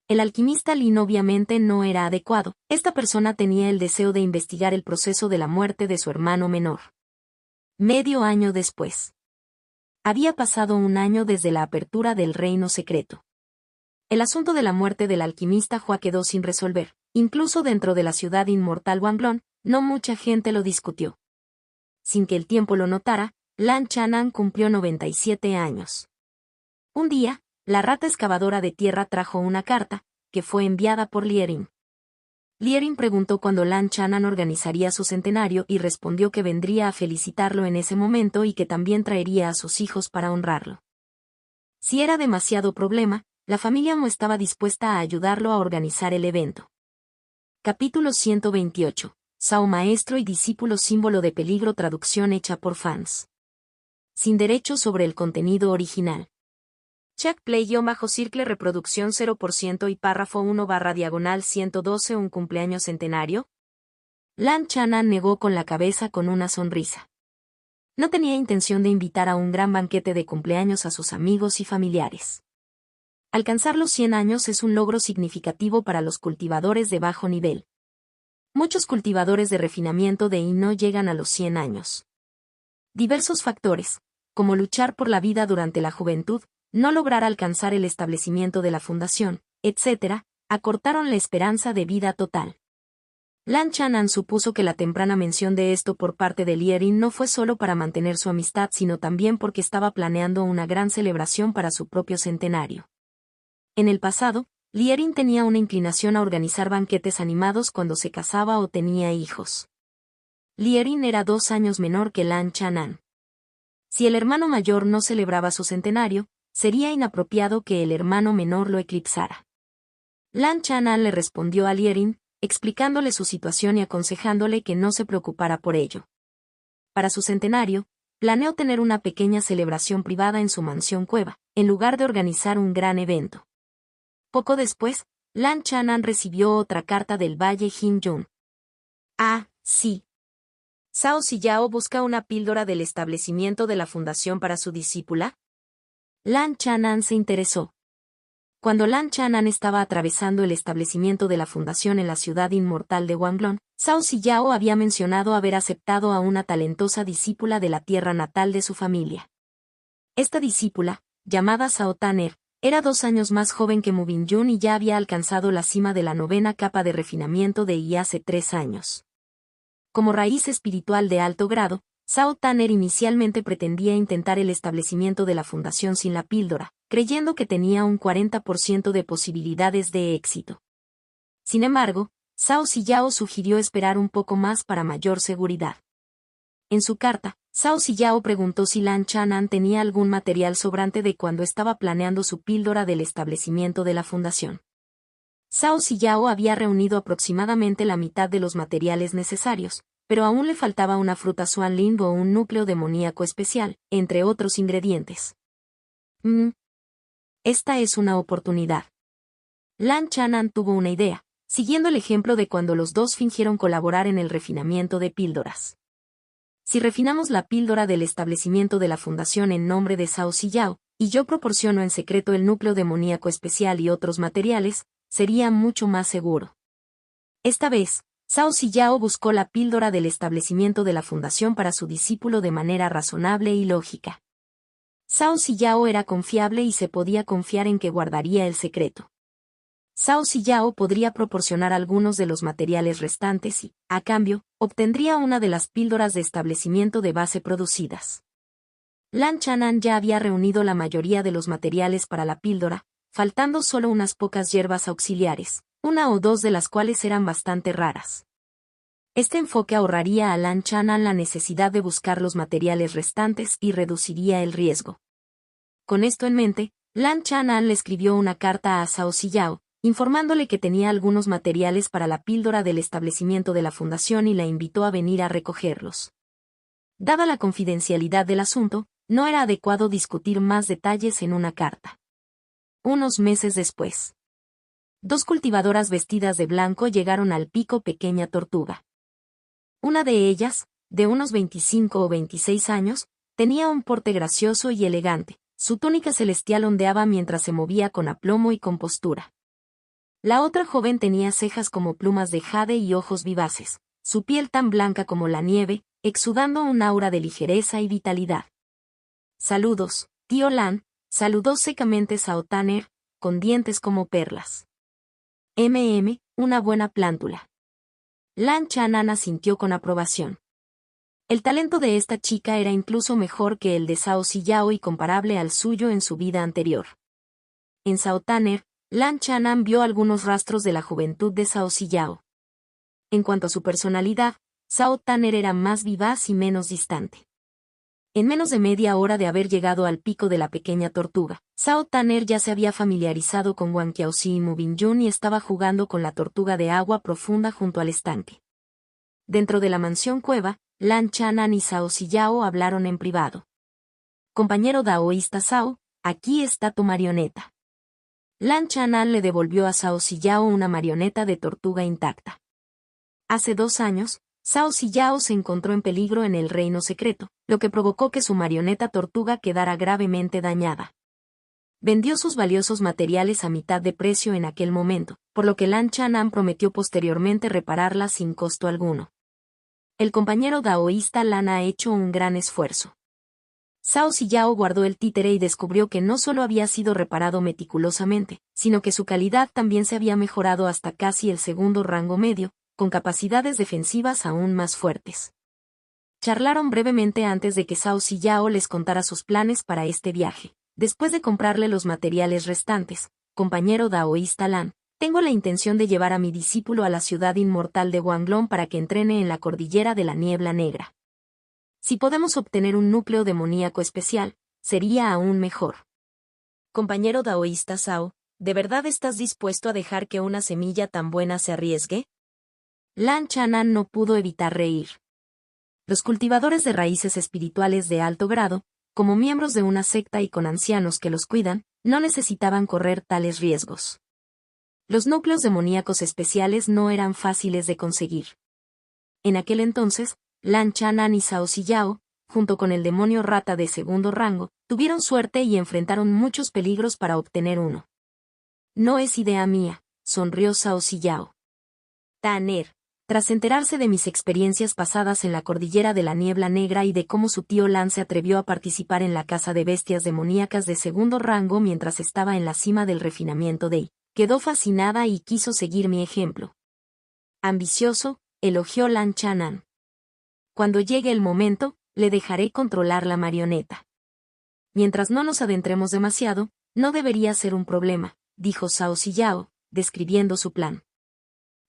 El alquimista Lin obviamente no era adecuado, esta persona tenía el deseo de investigar el proceso de la muerte de su hermano menor. Medio año después. Había pasado un año desde la apertura del reino secreto. El asunto de la muerte del alquimista Hua quedó sin resolver, incluso dentro de la ciudad inmortal Wanglong, no mucha gente lo discutió. Sin que el tiempo lo notara, Lan Chanan cumplió 97 años. Un día, la rata excavadora de tierra trajo una carta, que fue enviada por Lierin. Lierin preguntó cuándo Lan Chanan organizaría su centenario y respondió que vendría a felicitarlo en ese momento y que también traería a sus hijos para honrarlo. Si era demasiado problema, la familia no estaba dispuesta a ayudarlo a organizar el evento. Capítulo 128. Sao maestro y discípulo símbolo de peligro. Traducción hecha por fans. Sin derechos sobre el contenido original. Check play-circle reproducción 0% y párrafo 1/diagonal 112. ¿Un cumpleaños centenario? Lan Chanan negó con la cabeza con una sonrisa. No tenía intención de invitar a un gran banquete de cumpleaños a sus amigos y familiares. Alcanzar los 100 años es un logro significativo para los cultivadores de bajo nivel. Muchos cultivadores de refinamiento de I no llegan a los 100 años. Diversos factores, como luchar por la vida durante la juventud, no lograr alcanzar el establecimiento de la fundación, etc., acortaron la esperanza de vida total. Lan Chanan supuso que la temprana mención de esto por parte de Lierin no fue solo para mantener su amistad sino también porque estaba planeando una gran celebración para su propio centenario. En el pasado, Lierin tenía una inclinación a organizar banquetes animados cuando se casaba o tenía hijos. Lierin era 2 años menor que Lan Chanan. Si el hermano mayor no celebraba su centenario, sería inapropiado que el hermano menor lo eclipsara. Lan Chanan le respondió a Lierin, explicándole su situación y aconsejándole que no se preocupara por ello. Para su centenario, planeó tener una pequeña celebración privada en su mansión cueva, en lugar de organizar un gran evento. Poco después, Lan Chanan recibió otra carta del Valle Hin-yun. Ah, sí. ¿Cao Siyao busca una píldora del establecimiento de la fundación para su discípula? Lan Chanan se interesó. Cuando Lan Chanan estaba atravesando el establecimiento de la fundación en la ciudad inmortal de Wanglong, Cao Siyao había mencionado haber aceptado a una talentosa discípula de la tierra natal de su familia. Esta discípula, llamada Cao Tanner, era 2 años más joven que Mu Binyun y ya había alcanzado la cima de la 9ª capa de refinamiento de I hace 3 años. Como raíz espiritual de alto grado, Cao Tanner inicialmente pretendía intentar el establecimiento de la fundación sin la píldora, creyendo que tenía un 40% de posibilidades de éxito. Sin embargo, Cao Siyao sugirió esperar un poco más para mayor seguridad. En su carta, Cao Siyao preguntó si Lan Chanan tenía algún material sobrante de cuando estaba planeando su píldora del establecimiento de la fundación. Cao Siyao había reunido aproximadamente la mitad de los materiales necesarios, pero aún le faltaba una fruta Xuanling o un núcleo demoníaco especial, entre otros ingredientes. Esta es una oportunidad. Lan Chanan tuvo una idea, siguiendo el ejemplo de cuando los dos fingieron colaborar en el refinamiento de píldoras. Si refinamos la píldora del establecimiento de la fundación en nombre de Cao Siyao, y yo proporciono en secreto el núcleo demoníaco especial y otros materiales, sería mucho más seguro. Esta vez, Cao Siyao buscó la píldora del establecimiento de la fundación para su discípulo de manera razonable y lógica. Cao Siyao era confiable y se podía confiar en que guardaría el secreto. Cao Siyao podría proporcionar algunos de los materiales restantes y, a cambio, obtendría una de las píldoras de establecimiento de base producidas. Lan Chanan ya había reunido la mayoría de los materiales para la píldora, faltando solo unas pocas hierbas auxiliares, 1 o 2 de las cuales eran bastante raras. Este enfoque ahorraría a Lan Chanan la necesidad de buscar los materiales restantes y reduciría el riesgo. Con esto en mente, Lan Chanan le escribió una carta a Cao Siyao, informándole que tenía algunos materiales para la píldora del establecimiento de la fundación y la invitó a venir a recogerlos. Dada la confidencialidad del asunto, no era adecuado discutir más detalles en una carta. Unos meses después, 2 cultivadoras vestidas de blanco llegaron al pico Pequeña Tortuga. Una de ellas, de unos 25 o 26 años, tenía un porte gracioso y elegante, su túnica celestial ondeaba mientras se movía con aplomo y compostura. La otra joven tenía cejas como plumas de jade y ojos vivaces, su piel tan blanca como la nieve, exudando un aura de ligereza y vitalidad. Saludos, tío Lan, saludó secamente Cao Tanner, con dientes como perlas. Una buena plántula. Lan Chanan asintió con aprobación. El talento de esta chica era incluso mejor que el de Cao Siyao y comparable al suyo en su vida anterior. En Cao Tanner, Lan Chanan vio algunos rastros de la juventud de Cao Siyao. En cuanto a su personalidad, Cao Tanner era más vivaz y menos distante. En menos de media hora de haber llegado al pico de la Pequeña Tortuga, Cao Tanner ya se había familiarizado con Wang Qiaoxi y Mu Binyun y estaba jugando con la tortuga de agua profunda junto al estanque. Dentro de la mansión cueva, Lan Chanan y Cao Siyao hablaron en privado. Compañero daoísta Cao, aquí está tu marioneta. Lan Chanan le devolvió a Cao Siyao una marioneta de tortuga intacta. Hace 2 años, Cao Ziyao se encontró en peligro en el reino secreto, lo que provocó que su marioneta tortuga quedara gravemente dañada. Vendió sus valiosos materiales a mitad de precio en aquel momento, por lo que Lan Chanan prometió posteriormente repararla sin costo alguno. El compañero daoísta Lan ha hecho un gran esfuerzo. Cao Ziyao guardó el títere y descubrió que no solo había sido reparado meticulosamente, sino que su calidad también se había mejorado hasta casi el segundo rango medio, con capacidades defensivas aún más fuertes. Charlaron brevemente antes de que Cao Ziyao les contara sus planes para este viaje. Después de comprarle los materiales restantes, compañero daoísta Lan, tengo la intención de llevar a mi discípulo a la ciudad inmortal de Wanglong para que entrene en la cordillera de la Niebla Negra. Si podemos obtener un núcleo demoníaco especial, sería aún mejor. Compañero daoísta Cao, ¿de verdad estás dispuesto a dejar que una semilla tan buena se arriesgue? Lan Chanan no pudo evitar reír. Los cultivadores de raíces espirituales de alto grado, como miembros de una secta y con ancianos que los cuidan, no necesitaban correr tales riesgos. Los núcleos demoníacos especiales no eran fáciles de conseguir. En aquel entonces, Lan Chanan y Cao Ziyao, junto con el demonio rata de segundo rango, tuvieron suerte y enfrentaron muchos peligros para obtener uno. No es idea mía, sonrió Cao Ziyao. Tanner. Tras enterarse de mis experiencias pasadas en la cordillera de la Niebla Negra y de cómo su tío Lan se atrevió a participar en la caza de bestias demoníacas de segundo rango mientras estaba en la cima del refinamiento de quedó fascinada y quiso seguir mi ejemplo. Ambicioso, elogió Lan Chanan. Cuando llegue el momento, le dejaré controlar la marioneta. Mientras no nos adentremos demasiado, no debería ser un problema, dijo Cao Ziyao, describiendo su plan.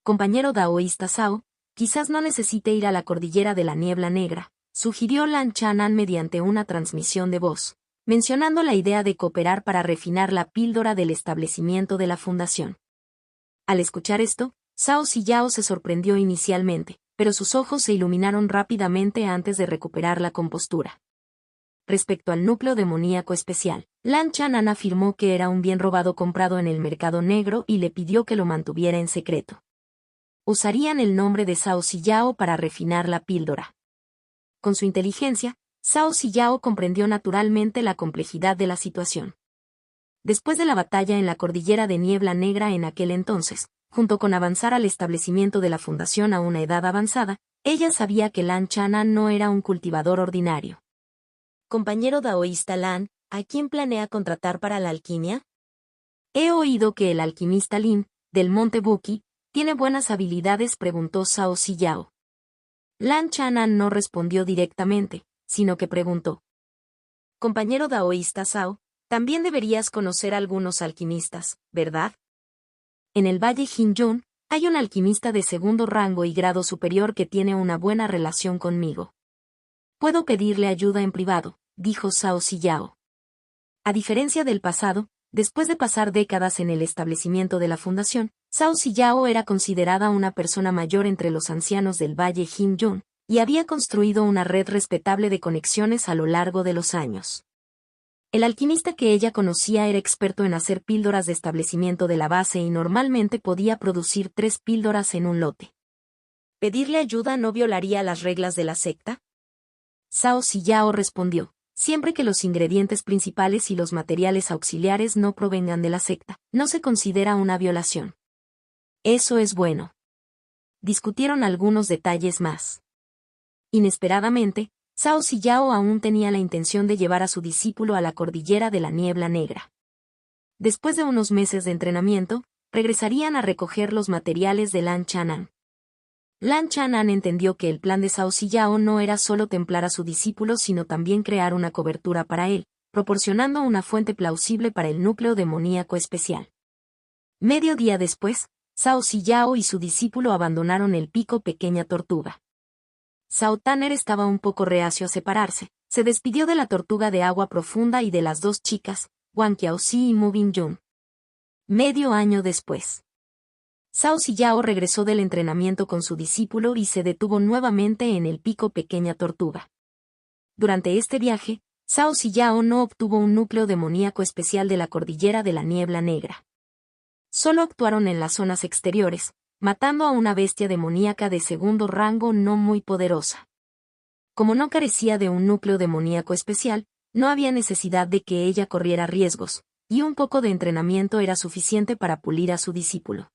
Compañero daoísta Cao, quizás no necesite ir a la cordillera de la Niebla Negra, sugirió Lan Chanan mediante una transmisión de voz, mencionando la idea de cooperar para refinar la píldora del establecimiento de la fundación. Al escuchar esto, Cao Ziyao se sorprendió inicialmente, pero sus ojos se iluminaron rápidamente antes de recuperar la compostura. Respecto al núcleo demoníaco especial, Lan Chanan afirmó que era un bien robado comprado en el mercado negro y le pidió que lo mantuviera en secreto. Usarían el nombre de Cao Ziyao para refinar la píldora. Con su inteligencia, Cao Ziyao comprendió naturalmente la complejidad de la situación. Después de la batalla en la cordillera de Niebla Negra en aquel entonces, junto con avanzar al establecimiento de la fundación a una edad avanzada, ella sabía que Lan Chanan no era un cultivador ordinario. Compañero daoísta Lan, ¿a quién planea contratar para la alquimia? He oído que el alquimista Lin, del Monte Buki, tiene buenas habilidades, preguntó Cao Ziyao. Lan Chanan no respondió directamente, sino que preguntó. Compañero daoísta Cao, también deberías conocer a algunos alquimistas, ¿verdad? En el Valle Jinjun, hay un alquimista de segundo rango y grado superior que tiene una buena relación conmigo. Puedo pedirle ayuda en privado, dijo Cao Ziyao. A diferencia del pasado, después de pasar décadas en el establecimiento de la fundación, Cao Ziyao era considerada una persona mayor entre los ancianos del Valle Jinjun, y había construido una red respetable de conexiones a lo largo de los años. El alquimista que ella conocía era experto en hacer píldoras de establecimiento de la base y normalmente podía producir 3 píldoras en un lote. ¿Pedirle ayuda no violaría las reglas de la secta? Cao Ziyao respondió, siempre que los ingredientes principales y los materiales auxiliares no provengan de la secta, no se considera una violación. Eso es bueno. Discutieron algunos detalles más. Inesperadamente, Cao Ziyao aún tenía la intención de llevar a su discípulo a la cordillera de la Niebla Negra. Después de unos meses de entrenamiento, regresarían a recoger los materiales de Lan Chanan. Lan Chanan entendió que el plan de Cao Ziyao no era solo templar a su discípulo sino también crear una cobertura para él, proporcionando una fuente plausible para el núcleo demoníaco especial. Medio día después, Cao Ziyao y su discípulo abandonaron el pico Pequeña Tortuga. Cao Tanner estaba un poco reacio a separarse, se despidió de la tortuga de agua profunda y de las 2 chicas, Wang Qiaoxi y Mu Bingyun. Medio año después, Cao Ziyao regresó del entrenamiento con su discípulo y se detuvo nuevamente en el pico Pequeña Tortuga. Durante este viaje, Cao Ziyao no obtuvo un núcleo demoníaco especial de la cordillera de la Niebla Negra. Solo actuaron en las zonas exteriores, matando a una bestia demoníaca de segundo rango no muy poderosa. Como no carecía de un núcleo demoníaco especial, no había necesidad de que ella corriera riesgos, y un poco de entrenamiento era suficiente para pulir a su discípulo.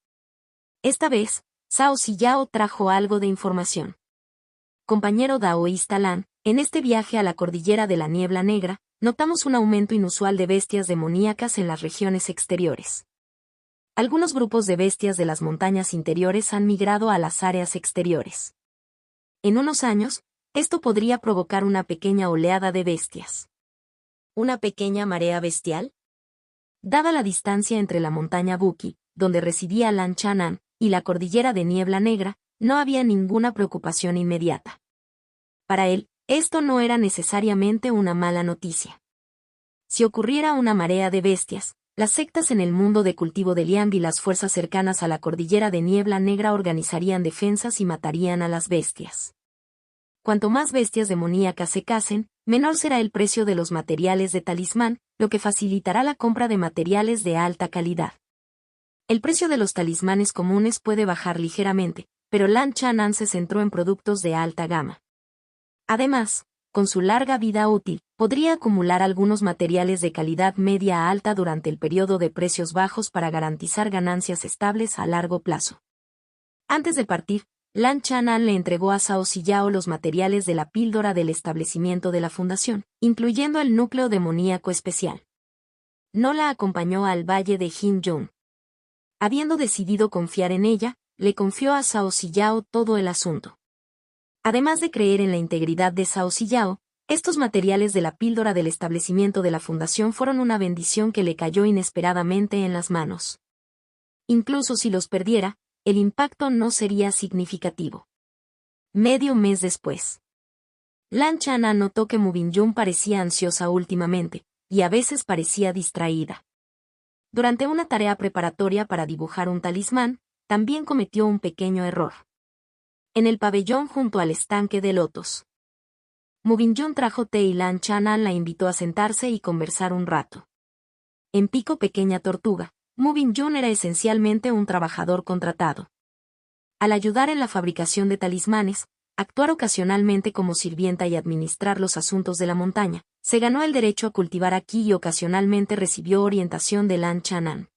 Esta vez, Cao Ziyao trajo algo de información. Compañero daoísta Lan, en este viaje a la cordillera de la Niebla Negra, notamos un aumento inusual de bestias demoníacas en las regiones exteriores. Algunos grupos de bestias de las montañas interiores han migrado a las áreas exteriores. En unos años, esto podría provocar una pequeña oleada de bestias. ¿Una pequeña marea bestial? Dada la distancia entre la montaña Buki, donde residía Lan Chanan, y la cordillera de Niebla Negra, no había ninguna preocupación inmediata. Para él, esto no era necesariamente una mala noticia. Si ocurriera una marea de bestias, las sectas en el mundo de cultivo de Liang y las fuerzas cercanas a la cordillera de Niebla Negra organizarían defensas y matarían a las bestias. Cuanto más bestias demoníacas se casen, menor será el precio de los materiales de talismán, lo que facilitará la compra de materiales de alta calidad. El precio de los talismanes comunes puede bajar ligeramente, pero Lan Chanan se centró en productos de alta gama. Además, con su larga vida útil, podría acumular algunos materiales de calidad media a alta durante el periodo de precios bajos para garantizar ganancias estables a largo plazo. Antes de partir, Lan Chanan le entregó a Cao Ziyao los materiales de la píldora del establecimiento de la fundación, incluyendo el núcleo demoníaco especial. No la acompañó al valle de Jinzhong. Habiendo decidido confiar en ella, le confió a Cao Ziyao todo el asunto. Además de creer en la integridad de Cao Ziyao, estos materiales de la píldora del establecimiento de la fundación fueron una bendición que le cayó inesperadamente en las manos. Incluso si los perdiera, el impacto no sería significativo. Medio mes después, Lan Chanan notó que Mu Binyun parecía ansiosa últimamente, y a veces parecía distraída. Durante una tarea preparatoria para dibujar un talismán, también cometió un pequeño error. En el pabellón junto al estanque de lotos, Mu Binyun trajo té y Lan Chanan la invitó a sentarse y conversar un rato. En Pico Pequeña Tortuga, Mu Binyun era esencialmente un trabajador contratado. Al ayudar en la fabricación de talismanes, actuar ocasionalmente como sirvienta y administrar los asuntos de la montaña, se ganó el derecho a cultivar aquí y ocasionalmente recibió orientación de Lan Chanan.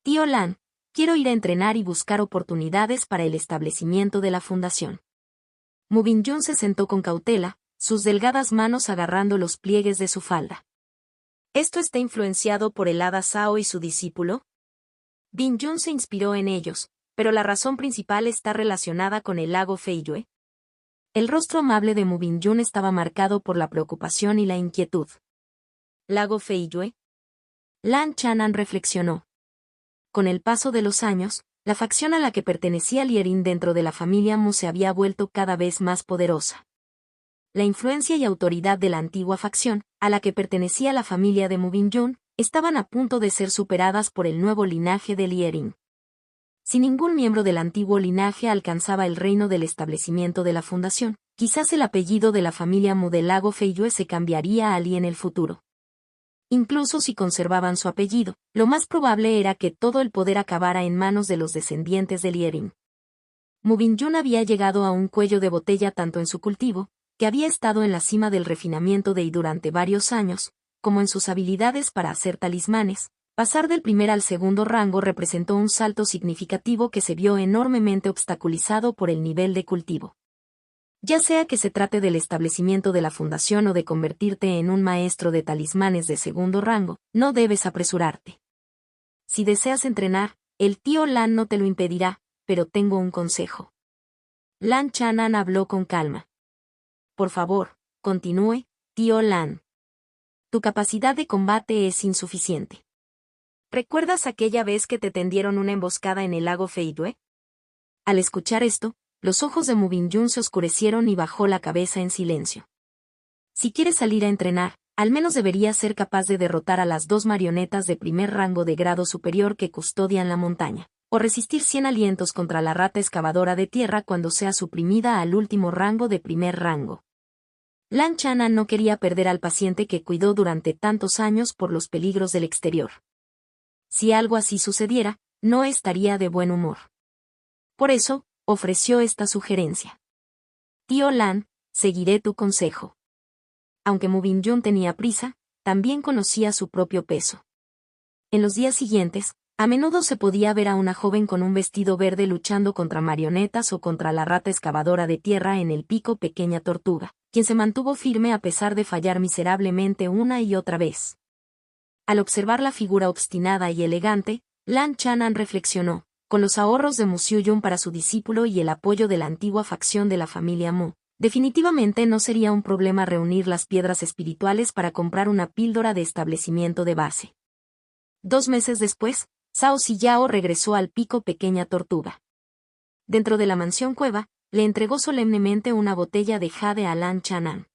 Tío Lan, quiero ir a entrenar y buscar oportunidades para el establecimiento de la fundación. Mu Binyun se sentó con cautela, sus delgadas manos agarrando los pliegues de su falda. ¿Esto está influenciado por el hada Sao y su discípulo? Binyun se inspiró en ellos, pero la razón principal está relacionada con el lago Feiyue. El rostro amable de Mu Binyun estaba marcado por la preocupación y la inquietud. ¿Lago Feiyue? Lan Chanan reflexionó. Con el paso de los años, la facción a la que pertenecía Lierin dentro de la familia Mu se había vuelto cada vez más poderosa. La influencia y autoridad de la antigua facción, a la que pertenecía la familia de Mu Binyun, estaban a punto de ser superadas por el nuevo linaje de Lierin. Si ningún miembro del antiguo linaje alcanzaba el reino del establecimiento de la fundación, quizás el apellido de la familia Mu del lago Feiyue se cambiaría a Li en el futuro. Incluso si conservaban su apellido, lo más probable era que todo el poder acabara en manos de los descendientes de Lierin. Mu Binyun había llegado a un cuello de botella tanto en su cultivo, que había estado en la cima del refinamiento de y durante varios años, como en sus habilidades para hacer talismanes. Pasar del primer al segundo rango representó un salto significativo que se vio enormemente obstaculizado por el nivel de cultivo. Ya sea que se trate del establecimiento de la fundación o de convertirte en un maestro de talismanes de segundo rango, no debes apresurarte. Si deseas entrenar, el tío Lan no te lo impedirá, pero tengo un consejo. Lan Chanan habló con calma. Por favor, continúe, tío Lan. Tu capacidad de combate es insuficiente. ¿Recuerdas aquella vez que te tendieron una emboscada en el lago Feiyue? Al escuchar esto, los ojos de Mu Binyun se oscurecieron y bajó la cabeza en silencio. Si quieres salir a entrenar, al menos deberías ser capaz de derrotar a las 2 marionetas de primer rango de grado superior que custodian la montaña, o resistir 100 alientos contra la rata excavadora de tierra cuando sea suprimida al último rango de primer rango. Lan Chanan no quería perder al paciente que cuidó durante tantos años por los peligros del exterior. Si algo así sucediera, no estaría de buen humor. Por eso, ofreció esta sugerencia. Tío Lan, seguiré tu consejo. Aunque Mu Bingyun tenía prisa, también conocía su propio peso. En los días siguientes, a menudo se podía ver a una joven con un vestido verde luchando contra marionetas o contra la rata excavadora de tierra en el pico Pequeña Tortuga, quien se mantuvo firme a pesar de fallar miserablemente una y otra vez. Al observar la figura obstinada y elegante, Lan Chanan reflexionó, con los ahorros de Mu Xiuyun para su discípulo y el apoyo de la antigua facción de la familia Mu, definitivamente no sería un problema reunir las piedras espirituales para comprar una píldora de establecimiento de base. 2 meses después, Cao Ziyao regresó al pico Pequeña Tortuga. Dentro de la mansión cueva, le entregó solemnemente una botella de jade a Lan Chanan.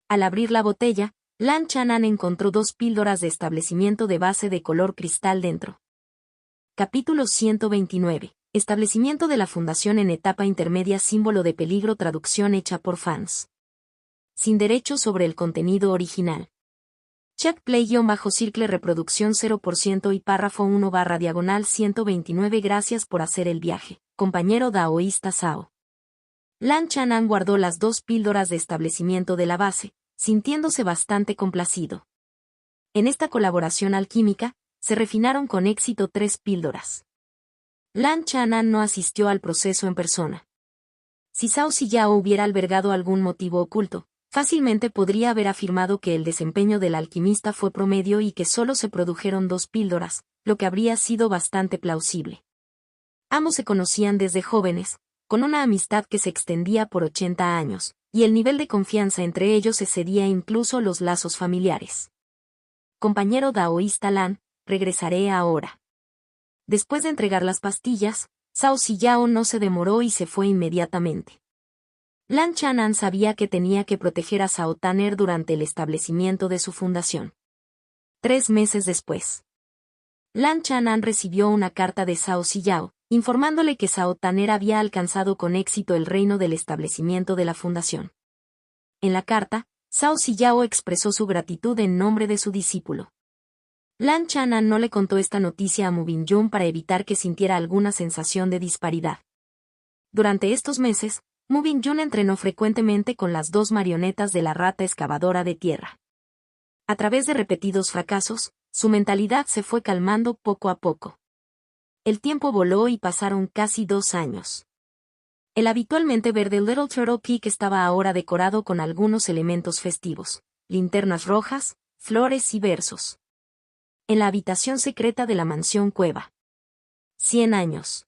Al abrir la botella, Lan Chanan encontró 2 píldoras de establecimiento de base de color cristal dentro. Capítulo 129. Establecimiento de la Fundación en etapa intermedia. Símbolo de peligro. Traducción hecha por fans. Sin derechos sobre el contenido original. Check play-circle reproducción 0% y párrafo 1/129. Gracias por hacer el viaje, compañero daoísta Sao. Lan Chanan guardó las 2 píldoras de establecimiento de la base, sintiéndose bastante complacido. En esta colaboración alquímica, se refinaron con éxito 3 píldoras. Lan Chanan no asistió al proceso en persona. Si Cao Ziyao hubiera albergado algún motivo oculto, fácilmente podría haber afirmado que el desempeño del alquimista fue promedio y que solo se produjeron 2 píldoras, lo que habría sido bastante plausible. Ambos se conocían desde jóvenes, con una amistad que se extendía por 80 años, y el nivel de confianza entre ellos excedía incluso los lazos familiares. Compañero daoísta Lan, regresaré ahora. Después de entregar las pastillas, Cao Ziyao no se demoró y se fue inmediatamente. Lan Chanan sabía que tenía que proteger a Cao Tanner durante el establecimiento de su fundación. 3 meses después, Lan Chanan recibió una carta de Cao Ziyao, informándole que Cao Tanner había alcanzado con éxito el reino del establecimiento de la fundación. En la carta, Cao Ziyao expresó su gratitud en nombre de su discípulo. Lan Chanan no le contó esta noticia a Mu Bingyun para evitar que sintiera alguna sensación de disparidad. Durante estos meses, Mu Bingyun entrenó frecuentemente con las 2 marionetas de la rata excavadora de tierra. A través de repetidos fracasos, su mentalidad se fue calmando poco a poco. El tiempo voló y pasaron casi 2 años. El habitualmente verde Little Turtle Peak estaba ahora decorado con algunos elementos festivos, linternas rojas, flores y versos. En la habitación secreta de la mansión cueva. 100 años.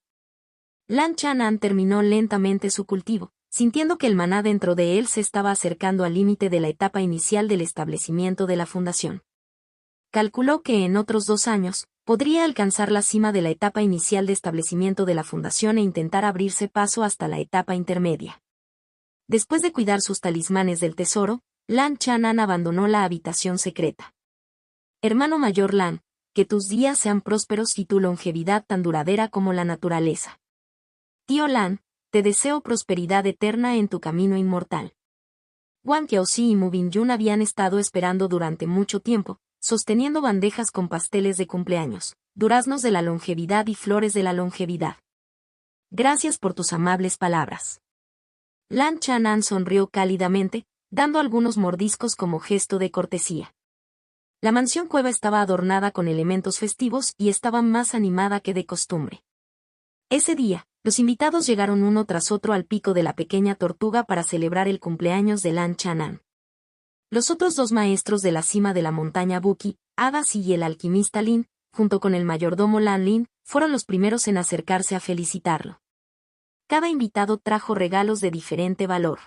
Lan Chanan terminó lentamente su cultivo, sintiendo que el maná dentro de él se estaba acercando al límite de la etapa inicial del establecimiento de la fundación. Calculó que en otros 2 años, podría alcanzar la cima de la etapa inicial de establecimiento de la fundación e intentar abrirse paso hasta la etapa intermedia. Después de cuidar sus talismanes del tesoro, Lan Chanan abandonó la habitación secreta. Hermano mayor Lan, que tus días sean prósperos y tu longevidad tan duradera como la naturaleza. Tío Lan, te deseo prosperidad eterna en tu camino inmortal. Wang Qiaoxi y Mu Bingyun habían estado esperando durante mucho tiempo, sosteniendo bandejas con pasteles de cumpleaños, duraznos de la longevidad y flores de la longevidad. Gracias por tus amables palabras. Lan Chanan sonrió cálidamente, dando algunos mordiscos como gesto de cortesía. La mansión cueva estaba adornada con elementos festivos y estaba más animada que de costumbre. Ese día, los invitados llegaron uno tras otro al pico de la Pequeña Tortuga para celebrar el cumpleaños de Lan Chanan. Los otros 2 maestros de la cima de la montaña Buki, Adasi y el alquimista Lin, junto con el mayordomo Lan Lin, fueron los primeros en acercarse a felicitarlo. Cada invitado trajo regalos de diferente valor.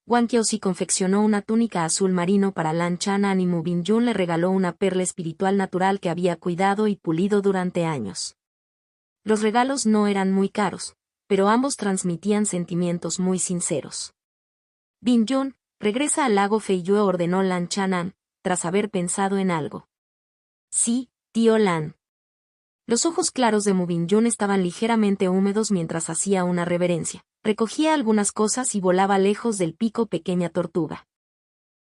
Wang Qiaoxi confeccionó una túnica azul marino para Lan Chanan y Mu Bingyun le regaló una perla espiritual natural que había cuidado y pulido durante años. Los regalos no eran muy caros, pero ambos transmitían sentimientos muy sinceros. Bingyun, regresa al lago Feiyue, ordenó Lan Chanan, tras haber pensado en algo. Sí, tío Lan. Los ojos claros de Mu Bingyun estaban ligeramente húmedos mientras hacía una reverencia. Recogía algunas cosas y volaba lejos del pico Pequeña Tortuga.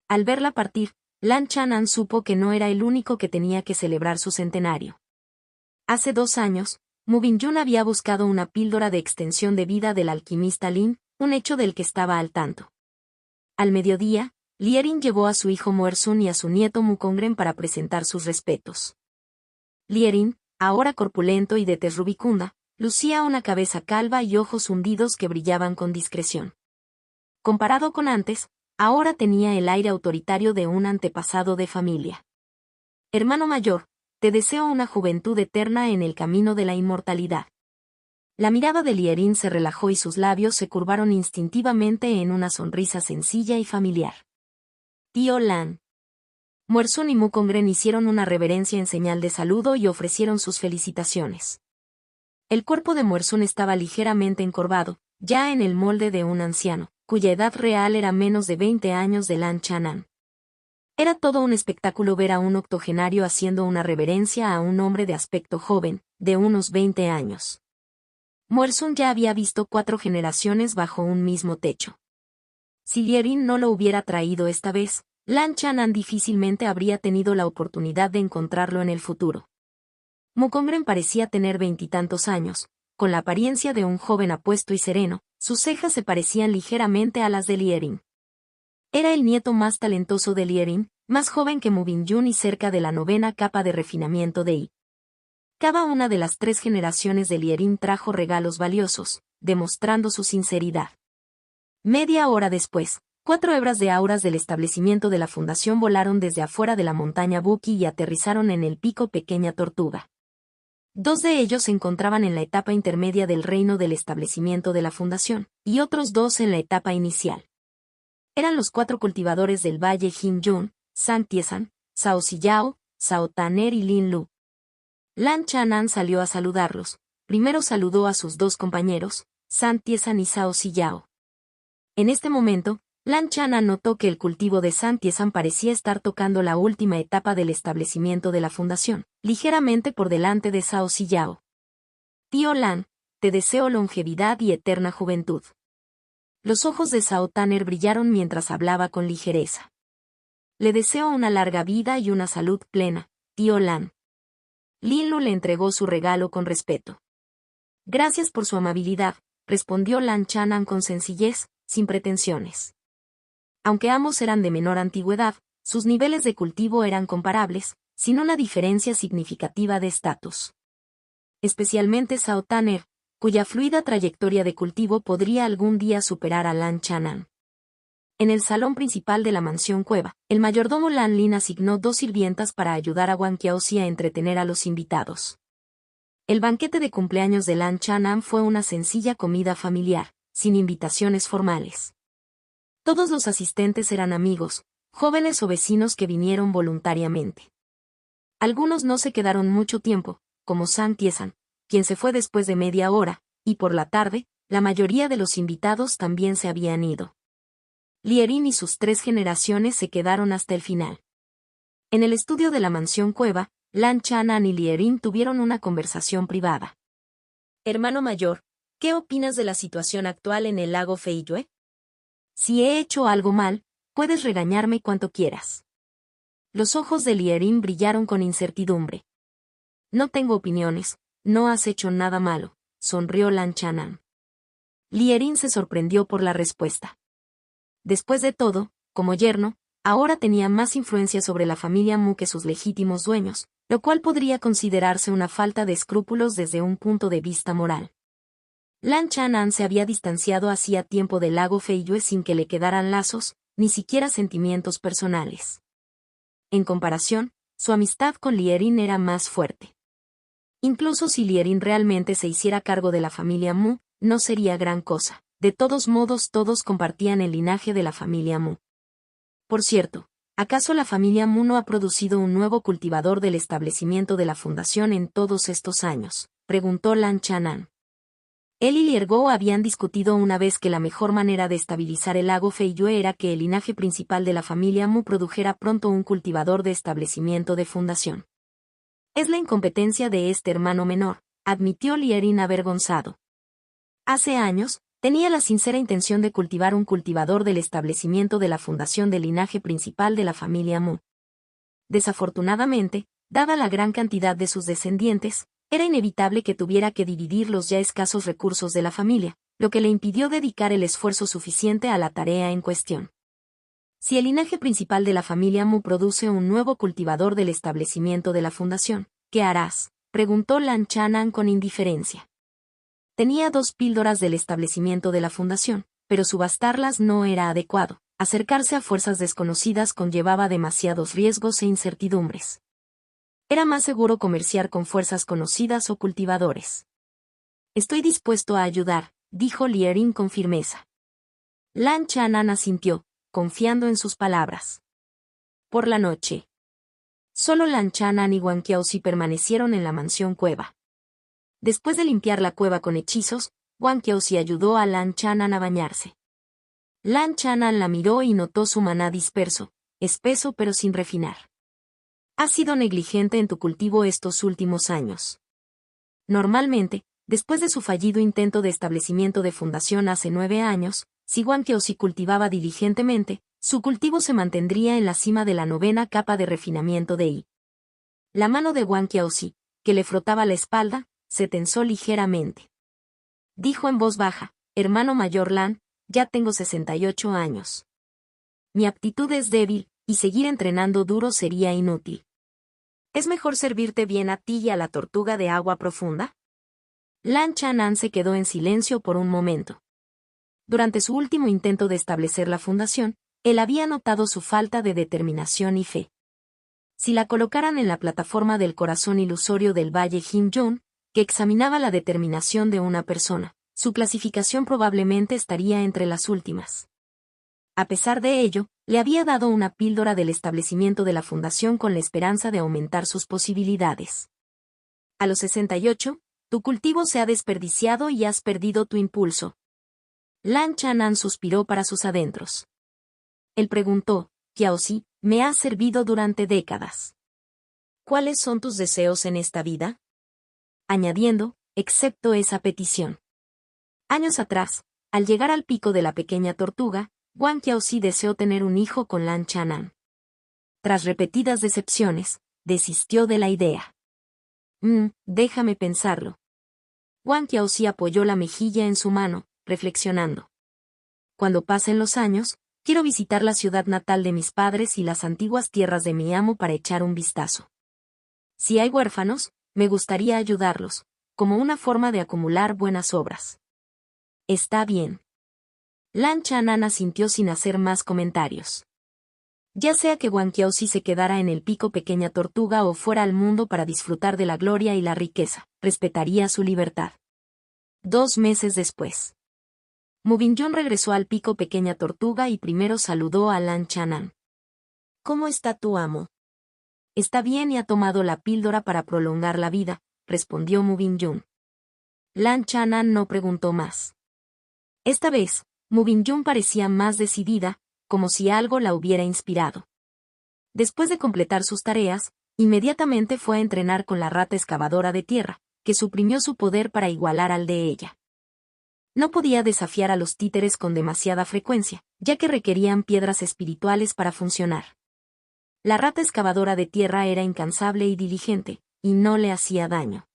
Al verla partir, Lan Chanan supo que no era el único que tenía que celebrar su centenario. Hace 2 años, Mu Binjun había buscado una píldora de extensión de vida del alquimista Lin, un hecho del que estaba al tanto. Al mediodía, Lierin llevó a su hijo Muersun y a su nieto Mukongren para presentar sus respetos. Lierin, ahora corpulento y de tez rubicunda, lucía una cabeza calva y ojos hundidos que brillaban con discreción. Comparado con antes, ahora tenía el aire autoritario de un antepasado de familia. Hermano mayor, te deseo una juventud eterna en el camino de la inmortalidad. La mirada de Lierin se relajó y sus labios se curvaron instintivamente en una sonrisa sencilla y familiar. Tío Lan. Muersun y Mukongren hicieron una reverencia en señal de saludo y ofrecieron sus felicitaciones. El cuerpo de Muersun estaba ligeramente encorvado, ya en el molde de un anciano, cuya edad real era menos de 20 años de Lan Chanan. Era todo un espectáculo ver a un octogenario haciendo una reverencia a un hombre de aspecto joven, de unos 20 años. Muersun ya había visto 4 generaciones bajo un mismo techo. Si Lierin no lo hubiera traído esta vez, Lan Chanan difícilmente habría tenido la oportunidad de encontrarlo en el futuro. Mukongren parecía tener 20 y tantos años, con la apariencia de un joven apuesto y sereno, sus cejas se parecían ligeramente a las de Lierin. Era el nieto más talentoso de Lierin, más joven que Mu Binjun y cerca de la 9ª capa de refinamiento de Yi. Cada una de las 3 generaciones de Lierin trajo regalos valiosos, demostrando su sinceridad. Media hora después, 4 hebras de auras del establecimiento de la fundación volaron desde afuera de la montaña Buki y aterrizaron en el pico Pequeña Tortuga. 2 de ellos se encontraban en la etapa intermedia del reino del establecimiento de la fundación, y otros 2 en la etapa inicial. Eran los 4 cultivadores del valle Jin-Yun, Sang Tiesan, Zhao Siyao, Zhao Taner y Lin Lu. Lan Chanan salió a saludarlos. Primero saludó a sus 2 compañeros, Sang Tiesan y Zhao Siyao. En este momento, Lan Chanan notó que el cultivo de Sang Tiesan parecía estar tocando la última etapa del establecimiento de la fundación, ligeramente por delante de Zhao Siyao. Tío Lan, te deseo longevidad y eterna juventud. Los ojos de Zhao Taner brillaron mientras hablaba con ligereza. Le deseo una larga vida y una salud plena, tío Lan. Lin Lu le entregó su regalo con respeto. Gracias por su amabilidad, respondió Lan Chanan con sencillez, sin pretensiones. Aunque ambos eran de menor antigüedad, sus niveles de cultivo eran comparables, sin una diferencia significativa de estatus. Especialmente Zhao Taner, cuya fluida trayectoria de cultivo podría algún día superar a Lan Chanan. En el salón principal de la mansión Cueva, el mayordomo Lan Lin asignó 2 sirvientas para ayudar a Wang Qiaoxi a entretener a los invitados. El banquete de cumpleaños de Lan Chanan fue una sencilla comida familiar, sin invitaciones formales. Todos los asistentes eran amigos, jóvenes o vecinos que vinieron voluntariamente. Algunos no se quedaron mucho tiempo, como Sang Tiesan, quien se fue después de media hora, y por la tarde, la mayoría de los invitados también se habían ido. Lierin y sus 3 generaciones se quedaron hasta el final. En el estudio de la mansión Cueva, Lan Chanan y Lierin tuvieron una conversación privada. Hermano mayor, ¿qué opinas de la situación actual en el lago Feiyue? Si he hecho algo mal, puedes regañarme cuanto quieras. Los ojos de Lierin brillaron con incertidumbre. No tengo opiniones, no has hecho nada malo, sonrió Lan Chanan. Lierin se sorprendió por la respuesta. Después de todo, como yerno, ahora tenía más influencia sobre la familia Mu que sus legítimos dueños, lo cual podría considerarse una falta de escrúpulos desde un punto de vista moral. Lan Chanan se había distanciado hacía tiempo del lago Feiyue sin que le quedaran lazos, ni siquiera sentimientos personales. En comparación, su amistad con Lierin era más fuerte. Incluso si Lierin realmente se hiciera cargo de la familia Mu, no sería gran cosa. De todos modos todos compartían el linaje de la familia Mu. Por cierto, ¿acaso la familia Mu no ha producido un nuevo cultivador del establecimiento de la fundación en todos estos años?, preguntó Lan Chanan. Él y Liergo habían discutido una vez que la mejor manera de estabilizar el lago Feiyue era que el linaje principal de la familia Mu produjera pronto un cultivador de establecimiento de fundación. Es la incompetencia de este hermano menor, admitió Lierin avergonzado. Hace años, tenía la sincera intención de cultivar un cultivador del establecimiento de la fundación del linaje principal de la familia Mu. Desafortunadamente, dada la gran cantidad de sus descendientes, Era inevitable que tuviera que dividir los ya escasos recursos de la familia, lo que le impidió dedicar el esfuerzo suficiente a la tarea en cuestión. Si el linaje principal de la familia Mu produce un nuevo cultivador del establecimiento de la fundación, ¿qué harás?, preguntó Lan Chanan con indiferencia. Tenía 2 píldoras del establecimiento de la fundación, pero subastarlas no era adecuado. Acercarse a fuerzas desconocidas conllevaba demasiados riesgos e incertidumbres. Era más seguro comerciar con fuerzas conocidas o cultivadores. Estoy dispuesto a ayudar, dijo Lierin con firmeza. Lan Chanan asintió, confiando en sus palabras. Por la noche. Solo Lan Chanan y Wang Qiaozi permanecieron en la mansión cueva. Después de limpiar la cueva con hechizos, Wang Qiaozi ayudó a Lan Chanan a bañarse. Lan Chanan la miró y notó su maná disperso, espeso pero sin refinar. Has sido negligente en tu cultivo estos últimos años. Normalmente, después de su fallido intento de establecimiento de fundación hace 9 años, si Wang Qiaozi cultivaba diligentemente, su cultivo se mantendría en la cima de la 9ª capa de refinamiento de Yi. La mano de Wang Qiaozi, que le frotaba la espalda, se tensó ligeramente. Dijo en voz baja, hermano mayor Lan, ya tengo 68 años. Mi aptitud es débil, y seguir entrenando duro sería inútil. ¿Es mejor servirte bien a ti y a la tortuga de agua profunda? Lan Chanan se quedó en silencio por un momento. Durante su último intento de establecer la fundación, él había notado su falta de determinación y fe. Si la colocaran en la plataforma del corazón ilusorio del Valle Himyong, que examinaba la determinación de una persona, su clasificación probablemente estaría entre las últimas. A pesar de ello, le había dado una píldora del establecimiento de la fundación con la esperanza de aumentar sus posibilidades. A los 68, tu cultivo se ha desperdiciado y has perdido tu impulso. Lan Chanan suspiró para sus adentros. Él preguntó, Qiaozi, me has servido durante décadas. ¿Cuáles son tus deseos en esta vida? Añadiendo, excepto esa petición. Años atrás, al llegar al pico de la pequeña tortuga, Wang Qiaozi deseó tener un hijo con Lan Chanan. Tras repetidas decepciones, desistió de la idea. Déjame pensarlo. Wang Qiaozi apoyó la mejilla en su mano, reflexionando. Cuando pasen los años, quiero visitar la ciudad natal de mis padres y las antiguas tierras de mi amo para echar un vistazo. Si hay huérfanos, me gustaría ayudarlos, como una forma de acumular buenas obras. Está bien. Lan Chanan asintió sin hacer más comentarios. Ya sea que Wang Qiaozi se quedara en el pico pequeña tortuga o fuera al mundo para disfrutar de la gloria y la riqueza, respetaría su libertad. 2 meses después. Mu Bingyun regresó al pico pequeña tortuga y primero saludó a Lan Chanan. ¿Cómo está tu amo? Está bien y ha tomado la píldora para prolongar la vida, respondió Mu Bingyun. Lan Chanan no preguntó más. Esta vez, Mu Bingyun parecía más decidida, como si algo la hubiera inspirado. Después de completar sus tareas, inmediatamente fue a entrenar con la rata excavadora de tierra, que suprimió su poder para igualar al de ella. No podía desafiar a los títeres con demasiada frecuencia, ya que requerían piedras espirituales para funcionar. La rata excavadora de tierra era incansable y diligente, y no le hacía daño.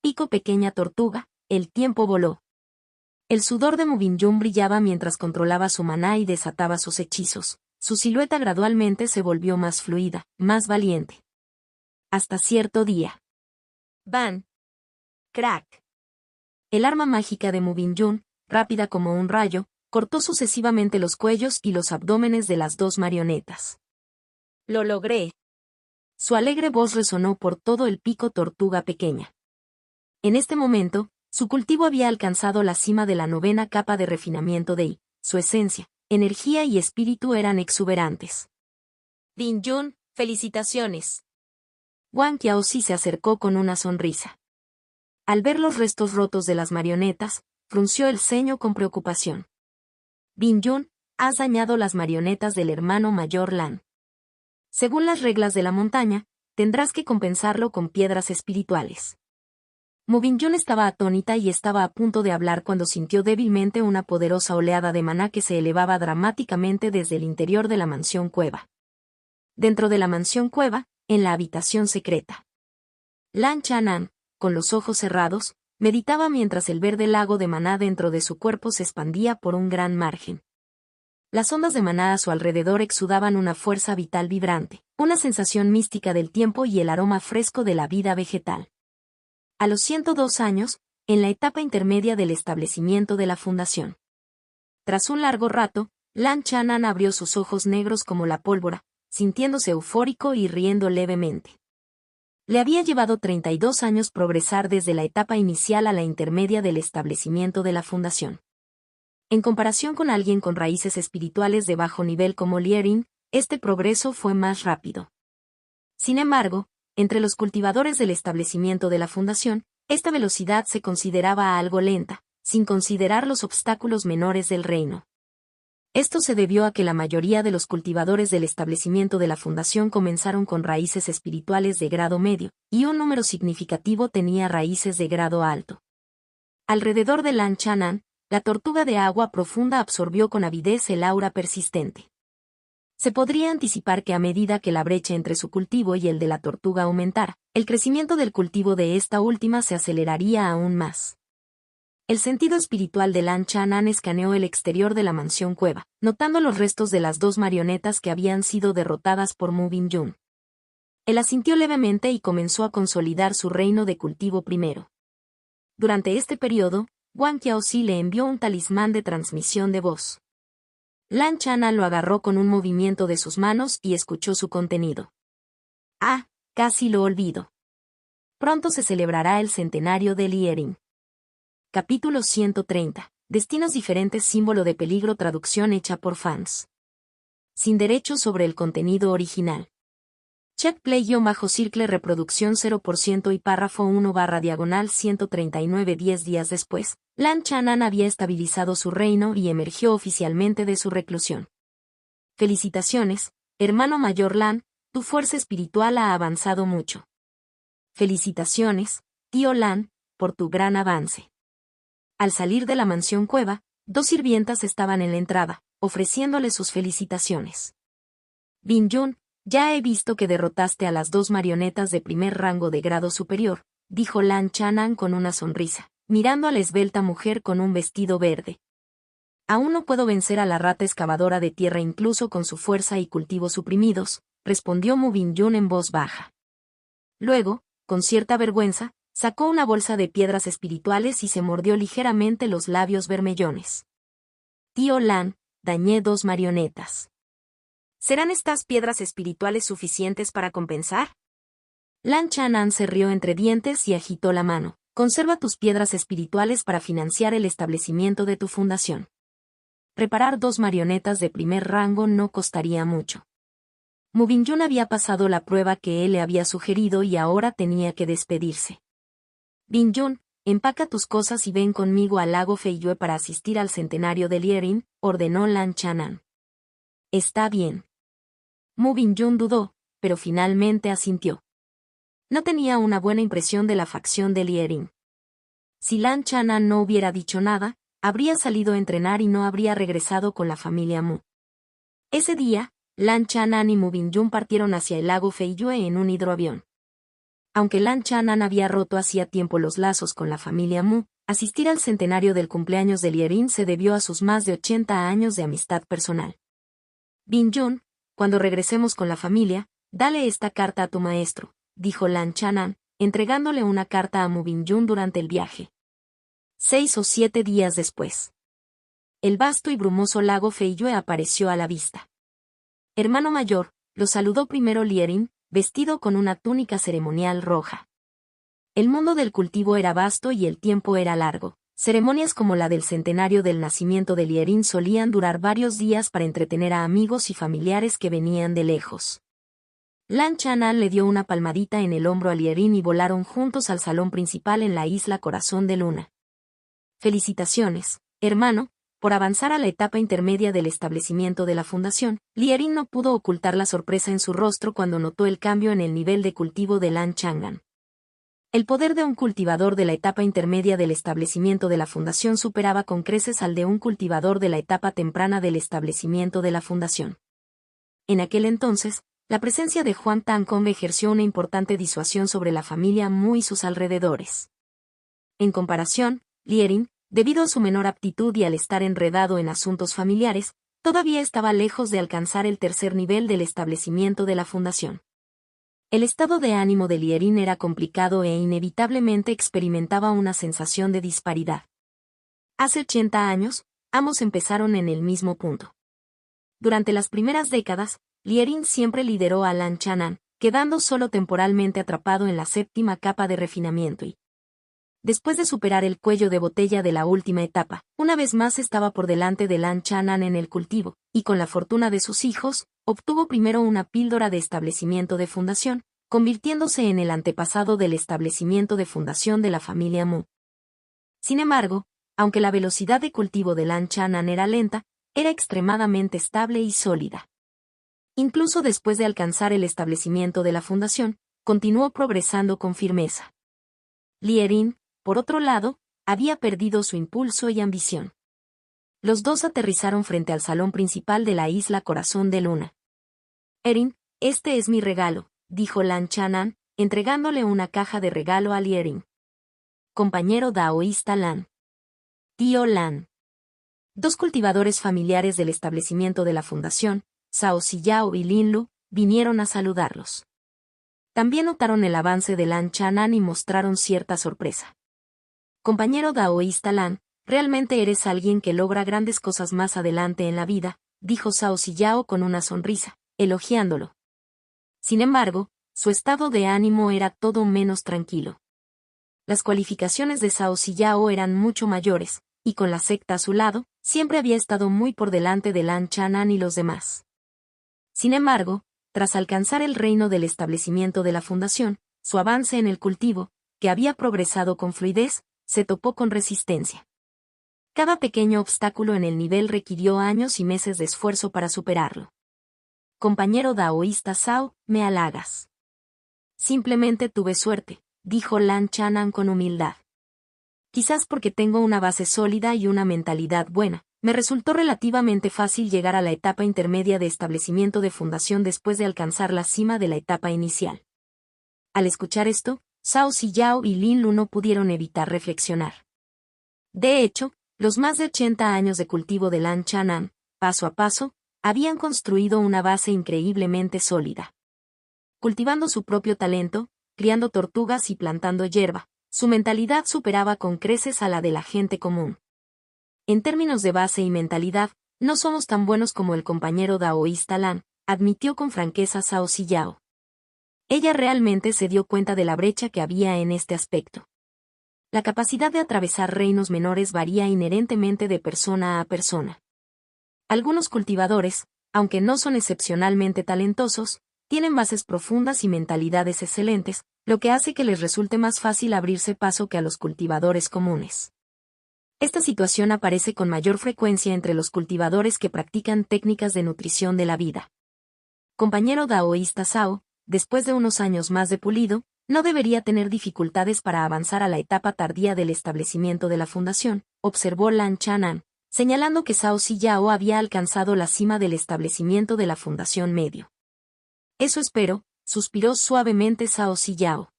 Pico pequeña tortuga, el tiempo voló. El sudor de Mu Bingyun brillaba mientras controlaba su maná y desataba sus hechizos. Su silueta gradualmente se volvió más fluida, más valiente. Hasta cierto día. ¡Ban! ¡Crack! El arma mágica de Mu Bingyun, rápida como un rayo, cortó sucesivamente los cuellos y los abdómenes de las 2 marionetas. ¡Lo logré! Su alegre voz resonó por todo el pico tortuga pequeña. En este momento, su cultivo había alcanzado la cima de la 9ª capa de refinamiento de Yi. Su esencia, energía y espíritu eran exuberantes. Bingyun, felicitaciones. Wang Qiaozi se acercó con una sonrisa. Al ver los restos rotos de las marionetas, frunció el ceño con preocupación. Bingyun, has dañado las marionetas del hermano mayor Lan. Según las reglas de la montaña, tendrás que compensarlo con piedras espirituales. Mu Bingyun estaba atónita y estaba a punto de hablar cuando sintió débilmente una poderosa oleada de maná que se elevaba dramáticamente desde el interior de la mansión cueva. Dentro de la mansión cueva, en la habitación secreta. Lan Chanan, con los ojos cerrados, meditaba mientras el verde lago de maná dentro de su cuerpo se expandía por un gran margen. Las ondas de maná a su alrededor exudaban una fuerza vital vibrante, una sensación mística del tiempo y el aroma fresco de la vida vegetal. A los 102 años, en la etapa intermedia del establecimiento de la fundación. Tras un largo rato, Lan Chanan abrió sus ojos negros como la pólvora, sintiéndose eufórico y riendo levemente. Le había llevado 32 años progresar desde la etapa inicial a la intermedia del establecimiento de la fundación. En comparación con alguien con raíces espirituales de bajo nivel como Liering, este progreso fue más rápido. Sin embargo, entre los cultivadores del establecimiento de la fundación, esta velocidad se consideraba algo lenta, sin considerar los obstáculos menores del reino. Esto se debió a que la mayoría de los cultivadores del establecimiento de la fundación comenzaron con raíces espirituales de grado medio, y un número significativo tenía raíces de grado alto. Alrededor de Lan Chanan, la tortuga de agua profunda absorbió con avidez el aura persistente. Se podría anticipar que a medida que la brecha entre su cultivo y el de la tortuga aumentara, el crecimiento del cultivo de esta última se aceleraría aún más. El sentido espiritual de Lan Chanan escaneó el exterior de la mansión cueva, notando los restos de las dos marionetas que habían sido derrotadas por Mu Bingyun. Él asintió levemente y comenzó a consolidar su reino de cultivo primero. Durante este periodo, Wang Qiaozi le envió un talismán de transmisión de voz. Lan Chanan lo agarró con un movimiento de sus manos y escuchó su contenido. Ah, casi lo olvido. Pronto se celebrará el centenario de Liering. Capítulo 130. Destinos diferentes, símbolo de peligro, traducción hecha por fans. Sin derechos sobre el contenido original. Check play-circle reproducción 0% y párrafo 1/139. 10 días después, Lan Chanan había estabilizado su reino y emergió oficialmente de su reclusión. Felicitaciones, hermano mayor Lan, tu fuerza espiritual ha avanzado mucho. Felicitaciones, tío Lan, por tu gran avance. Al salir de la mansión cueva, dos sirvientas estaban en la entrada, ofreciéndole sus felicitaciones. Bingyun, ya he visto que derrotaste a las dos marionetas de primer rango de grado superior, dijo Lan Chanan con una sonrisa, mirando a la esbelta mujer con un vestido verde. Aún no puedo vencer a la rata excavadora de tierra incluso con su fuerza y cultivos suprimidos, respondió Mu Bingyun en voz baja. Luego, con cierta vergüenza, sacó una bolsa de piedras espirituales y se mordió ligeramente los labios vermellones. Tío Lan, dañé dos marionetas. ¿Serán estas piedras espirituales suficientes para compensar? Lan Chanan se rió entre dientes y agitó la mano. Conserva tus piedras espirituales para financiar el establecimiento de tu fundación. Reparar dos marionetas de primer rango no costaría mucho. Mu Bingyun había pasado la prueba que él le había sugerido y ahora tenía que despedirse. Bingyun, empaca tus cosas y ven conmigo al lago Feiyue para asistir al centenario de Liering, ordenó Lan Chanan. Está bien. Mu Bingyun dudó, pero finalmente asintió. No tenía una buena impresión de la facción de Liering. Si Lan Chanan no hubiera dicho nada, habría salido a entrenar y no habría regresado con la familia Mu. Ese día, Lan Chanan y Mu Bingyun partieron hacia el lago Feiyue en un hidroavión. Aunque Lan Chanan había roto hacía tiempo los lazos con la familia Mu, asistir al centenario del cumpleaños de Liering se debió a sus más de 80 años de amistad personal. Bingyun, cuando regresemos con la familia, dale esta carta a tu maestro, dijo Lan Chanan, entregándole una carta a Mu Bingyun durante el viaje. 6 o 7 días después. El vasto y brumoso lago Feiyue apareció a la vista. Hermano mayor, lo saludó primero Liering, vestido con una túnica ceremonial roja. El mundo del cultivo era vasto y el tiempo era largo. Ceremonias como la del centenario del nacimiento de Liering solían durar varios días para entretener a amigos y familiares que venían de lejos. Lan Chanan le dio una palmadita en el hombro a Liering y volaron juntos al salón principal en la isla Corazón de Luna. Felicitaciones, hermano, por avanzar a la etapa intermedia del establecimiento de la fundación. Liering no pudo ocultar la sorpresa en su rostro cuando notó el cambio en el nivel de cultivo de Lan Chanan. El poder de un cultivador de la etapa intermedia del establecimiento de la fundación superaba con creces al de un cultivador de la etapa temprana del establecimiento de la fundación. En aquel entonces, La presencia de Juan Tancong ejerció una importante disuasión sobre la familia Mu y sus alrededores. En comparación, Lierin, debido a su menor aptitud y al estar enredado en asuntos familiares, todavía estaba lejos de alcanzar el tercer nivel del establecimiento de la fundación. El estado de ánimo de Lierin era complicado e inevitablemente experimentaba una sensación de disparidad. Hace 80 años, ambos empezaron en el mismo punto. Durante las primeras décadas, Lierin siempre lideró a Lan Chanan, quedando solo temporalmente atrapado en la séptima capa de refinamiento y, después de superar el cuello de botella de la última etapa, una vez más estaba por delante de Lan Chanan en el cultivo, y con la fortuna de sus hijos, obtuvo primero una píldora de establecimiento de fundación, convirtiéndose en el antepasado del establecimiento de fundación de la familia Mu. Sin embargo, aunque la velocidad de cultivo de Lan Chanan era lenta, era extremadamente estable y sólida. Incluso después de alcanzar el establecimiento de la fundación, continuó progresando con firmeza. Lierin, por otro lado, había perdido su impulso y ambición. Los dos aterrizaron frente al salón principal de la isla Corazón de Luna. Erin, este es mi regalo, dijo Lan Chanan, entregándole una caja de regalo a Lierin. Compañero daoísta Lan. Tío Lan. Dos cultivadores familiares del establecimiento de la fundación, Cao Siyao y Lin Lu, vinieron a saludarlos. También notaron el avance de Lan Chanan y mostraron cierta sorpresa. Compañero daoísta Lan, realmente eres alguien que logra grandes cosas más adelante en la vida, dijo Cao Siyao con una sonrisa, elogiándolo. Sin embargo, su estado de ánimo era todo menos tranquilo. Las cualificaciones de Cao Siyao eran mucho mayores, y con la secta a su lado, siempre había estado muy por delante de Lan Chanan y los demás. Sin embargo, tras alcanzar el reino del establecimiento de la fundación, su avance en el cultivo, que había progresado con fluidez, se topó con resistencia. Cada pequeño obstáculo en el nivel requirió años y meses de esfuerzo para superarlo. Compañero daoísta Cao, me halagas. Simplemente tuve suerte, dijo Lan Chanan con humildad. Quizás porque tengo una base sólida y una mentalidad buena, me resultó relativamente fácil llegar a la etapa intermedia de establecimiento de fundación después de alcanzar la cima de la etapa inicial. Al escuchar esto, Cao Siyao y Lin Lu no pudieron evitar reflexionar. De hecho, los más de 80 años de cultivo de Lan Chanan, paso a paso, habían construido una base increíblemente sólida. Cultivando su propio talento, criando tortugas y plantando hierba, su mentalidad superaba con creces a la de la gente común. En términos de base y mentalidad, no somos tan buenos como el compañero daoísta Lan, admitió con franqueza Cao Siyao. Ella realmente se dio cuenta de la brecha que había en este aspecto. La capacidad de atravesar reinos menores varía inherentemente de persona a persona. Algunos cultivadores, aunque no son excepcionalmente talentosos, tienen bases profundas y mentalidades excelentes, lo que hace que les resulte más fácil abrirse paso que a los cultivadores comunes. Esta situación aparece con mayor frecuencia entre los cultivadores que practican técnicas de nutrición de la vida. Compañero daoísta Cao, después de unos años más de pulido, no debería tener dificultades para avanzar a la etapa tardía del establecimiento de la fundación, observó Lan Chanan, señalando que Cao Siyao había alcanzado la cima del establecimiento de la fundación medio. Eso espero, suspiró suavemente Cao Siyao.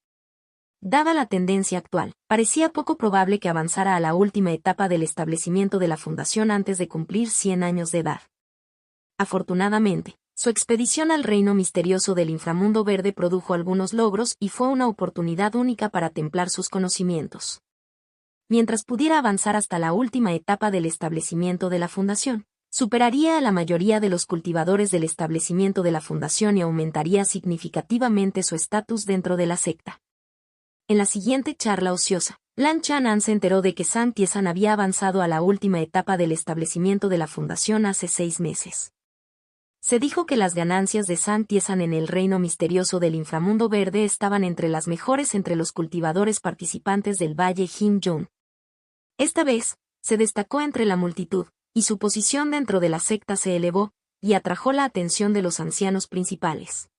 Dada la tendencia actual, parecía poco probable que avanzara a la última etapa del establecimiento de la fundación antes de cumplir 100 años de edad. Afortunadamente, su expedición al reino misterioso del inframundo verde produjo algunos logros y fue una oportunidad única para templar sus conocimientos. Mientras pudiera avanzar hasta la última etapa del establecimiento de la fundación, superaría a la mayoría de los cultivadores del establecimiento de la fundación y aumentaría significativamente su estatus dentro de la secta. En la siguiente charla ociosa, Lan Chanan se enteró de que Zhang Tiezhan había avanzado a la última etapa del establecimiento de la fundación hace 6 meses. Se dijo que las ganancias de Zhang Tiezhan en el reino misterioso del inframundo verde estaban entre las mejores entre los cultivadores participantes del Valle Him-Yun. Esta vez, se destacó entre la multitud, y su posición dentro de la secta se elevó, y atrajo la atención de los ancianos principales.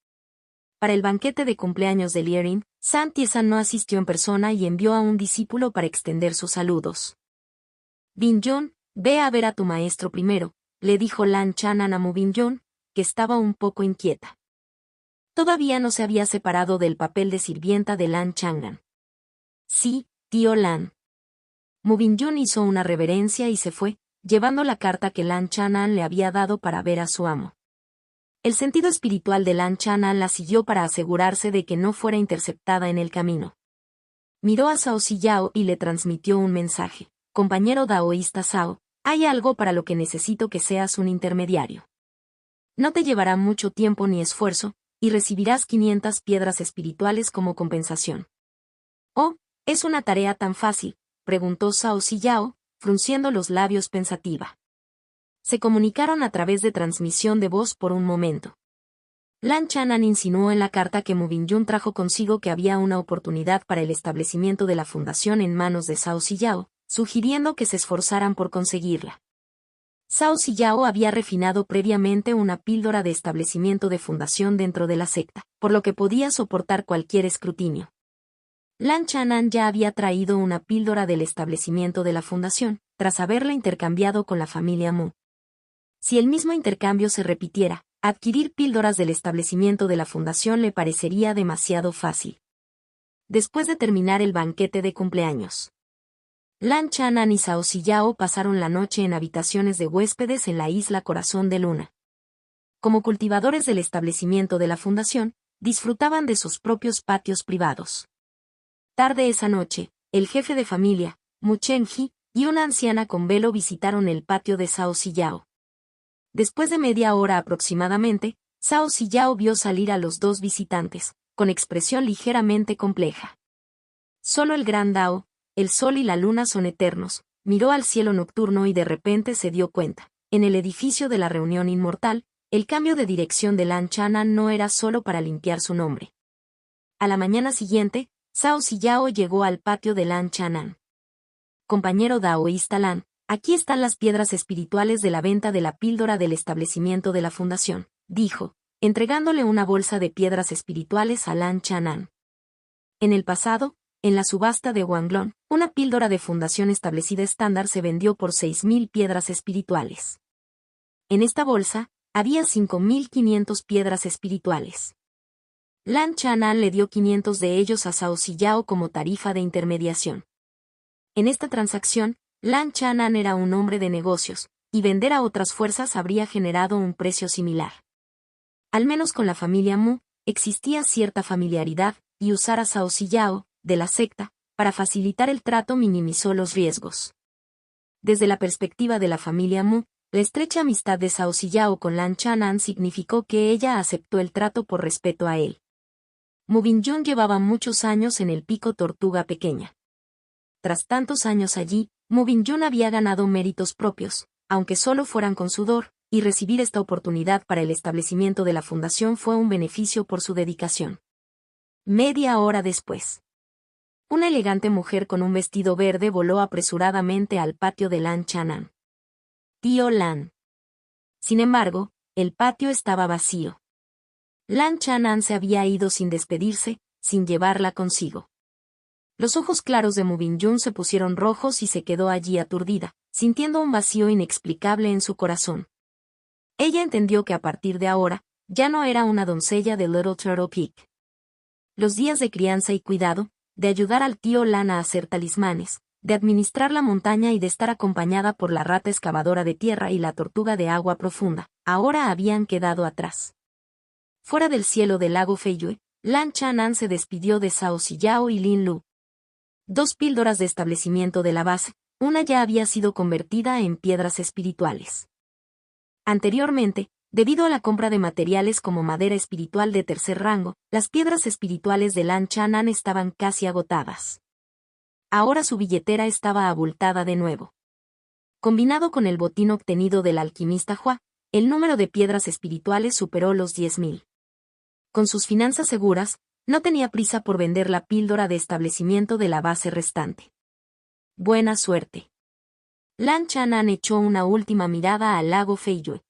Para el banquete de cumpleaños de Lierin, Zhang Tiezhan no asistió en persona y envió a un discípulo para extender sus saludos. Bin-Yun, ve a ver a tu maestro primero, le dijo Lan Chanan a Mu Bin-Yun, que estaba un poco inquieta. Todavía no se había separado del papel de sirvienta de Lan Chang'an. Sí, tío Lan. Mu Bingyun hizo una reverencia y se fue, llevando la carta que Lan Chang'an le había dado para ver a su amo. El sentido espiritual de Lan Chang'an la siguió para asegurarse de que no fuera interceptada en el camino. Miró a Cao Ziyao y le transmitió un mensaje. Compañero daoísta Cao, hay algo para lo que necesito que seas un intermediario. No te llevará mucho tiempo ni esfuerzo, y recibirás 500 piedras espirituales como compensación. Oh, ¿es una tarea tan fácil?, preguntó Cao Ziyao, frunciendo los labios pensativa. Se comunicaron a través de transmisión de voz por un momento. Lan Chang'an insinuó en la carta que Mu Bingyun trajo consigo que había una oportunidad para el establecimiento de la fundación en manos de Cao Ziyao, sugiriendo que se esforzaran por conseguirla. Cao Ziyao había refinado previamente una píldora de establecimiento de fundación dentro de la secta, por lo que podía soportar cualquier escrutinio. Lan Chang'an ya había traído una píldora del establecimiento de la fundación, tras haberla intercambiado con la familia Mu. Si el mismo intercambio se repitiera, adquirir píldoras del establecimiento de la fundación le parecería demasiado fácil. Después de terminar el banquete de cumpleaños, Lan Chang'an y Cao Ziyao pasaron la noche en habitaciones de huéspedes en la isla Corazón de Luna. Como cultivadores del establecimiento de la fundación, disfrutaban de sus propios patios privados. Tarde esa noche, el jefe de familia, Mu Chengji, y una anciana con velo visitaron el patio de Cao Ziyao. Después de media hora aproximadamente, Cao Ziyao vio salir a los dos visitantes, con expresión ligeramente compleja. Solo el gran Dao, el sol y la luna son eternos, miró al cielo nocturno y de repente se dio cuenta. En el edificio de la reunión inmortal, el cambio de dirección de Lan Chang'an no era solo para limpiar su nombre. A la mañana siguiente, Cao Ziyao llegó al patio de Lan Chang'an. Compañero daoísta Lan, aquí están las piedras espirituales de la venta de la píldora del establecimiento de la fundación, dijo, entregándole una bolsa de piedras espirituales a Lan Chang'an. En el pasado, en la subasta de Wanglong, una píldora de fundación establecida estándar se vendió por 6.000 piedras espirituales. En esta bolsa, había 5.500 piedras espirituales. Lan Chang'an le dio 500 de ellos a Cao Ziyao como tarifa de intermediación. En esta transacción, Lan Chang'an era un hombre de negocios, y vender a otras fuerzas habría generado un precio similar. Al menos con la familia Mu, existía cierta familiaridad, y usar a Cao Ziyao, de la secta, para facilitar el trato minimizó los riesgos. Desde la perspectiva de la familia Mu, la estrecha amistad de Cao Ziyao con Lan Chang'an significó que ella aceptó el trato por respeto a él. Mu Bingyun llevaba muchos años en el Pico Tortuga Pequeña. Tras tantos años allí, Mu Bingyun había ganado méritos propios, aunque solo fueran con sudor, y recibir esta oportunidad para el establecimiento de la fundación fue un beneficio por su dedicación. Media hora después, una elegante mujer con un vestido verde voló apresuradamente al patio de Lan Chang'an. Tío Lan. Sin embargo, el patio estaba vacío. Lan Chang'an se había ido sin despedirse, sin llevarla consigo. Los ojos claros de Mu Bingyun se pusieron rojos y se quedó allí aturdida, sintiendo un vacío inexplicable en su corazón. Ella entendió que a partir de ahora, ya no era una doncella de Little Turtle Peak. Los días de crianza y cuidado, de ayudar al tío Lan a hacer talismanes, de administrar la montaña y de estar acompañada por la rata excavadora de tierra y la tortuga de agua profunda, ahora habían quedado atrás. Fuera del cielo del lago Feiyue, Lan Chang'an se despidió de Cao Ziyao y Lin Lu. 2 píldoras de establecimiento de la base, una ya había sido convertida en piedras espirituales. Anteriormente, debido a la compra de materiales como madera espiritual de tercer rango, las piedras espirituales de Lan Chang'an estaban casi agotadas. Ahora su billetera estaba abultada de nuevo. Combinado con el botín obtenido del alquimista Hua, el número de piedras espirituales superó los 10.000. Con sus finanzas seguras, no tenía prisa por vender la píldora de establecimiento de la base restante. Buena suerte. Lan Chang'an echó una última mirada al lago Feiyue.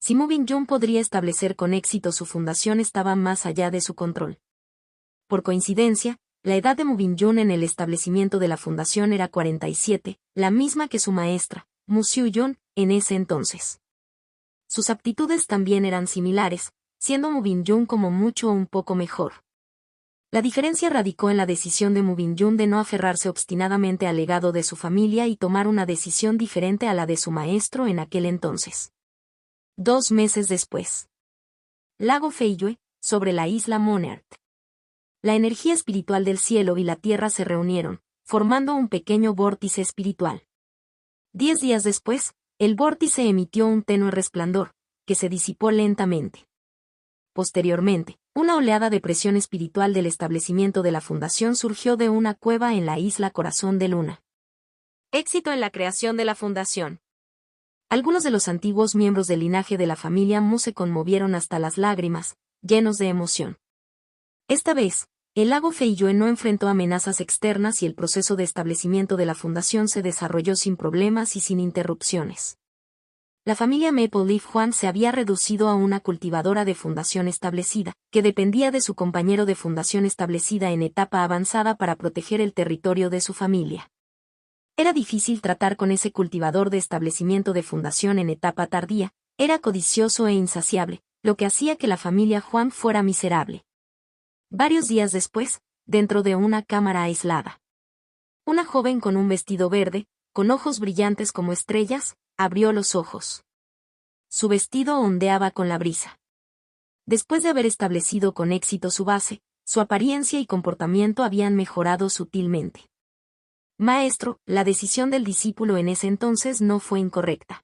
Si Mu Bingyun podría establecer con éxito su fundación estaba más allá de su control. Por coincidencia, la edad de Mu Bingyun en el establecimiento de la fundación era 47, la misma que su maestra, Mu Xiuyun, en ese entonces. Sus aptitudes también eran similares, siendo Mu Bin-yun como mucho un poco mejor. La diferencia radicó en la decisión de Mu Bin-yun de no aferrarse obstinadamente al legado de su familia y tomar una decisión diferente a la de su maestro en aquel entonces. 2 meses después. Lago Feiyue, sobre la isla Monert. La energía espiritual del cielo y la tierra se reunieron, formando un pequeño vórtice espiritual. 10 días después, el vórtice emitió un tenue resplandor, que se disipó lentamente. Posteriormente, una oleada de presión espiritual del establecimiento de la fundación surgió de una cueva en la isla Corazón de Luna. Éxito en la creación de la fundación. Algunos de los antiguos miembros del linaje de la familia Mu se conmovieron hasta las lágrimas, llenos de emoción. Esta vez, el lago Feiyue no enfrentó amenazas externas y el proceso de establecimiento de la fundación se desarrolló sin problemas y sin interrupciones. La familia Maple Leaf Juan se había reducido a una cultivadora de fundación establecida, que dependía de su compañero de fundación establecida en etapa avanzada para proteger el territorio de su familia. Era difícil tratar con ese cultivador de establecimiento de fundación en etapa tardía, era codicioso e insaciable, lo que hacía que la familia Juan fuera miserable. Varios días después, dentro de una cámara aislada, una joven con un vestido verde, con ojos brillantes como estrellas, abrió los ojos. Su vestido ondeaba con la brisa. Después de haber establecido con éxito su base, su apariencia y comportamiento habían mejorado sutilmente. Maestro, la decisión del discípulo en ese entonces no fue incorrecta.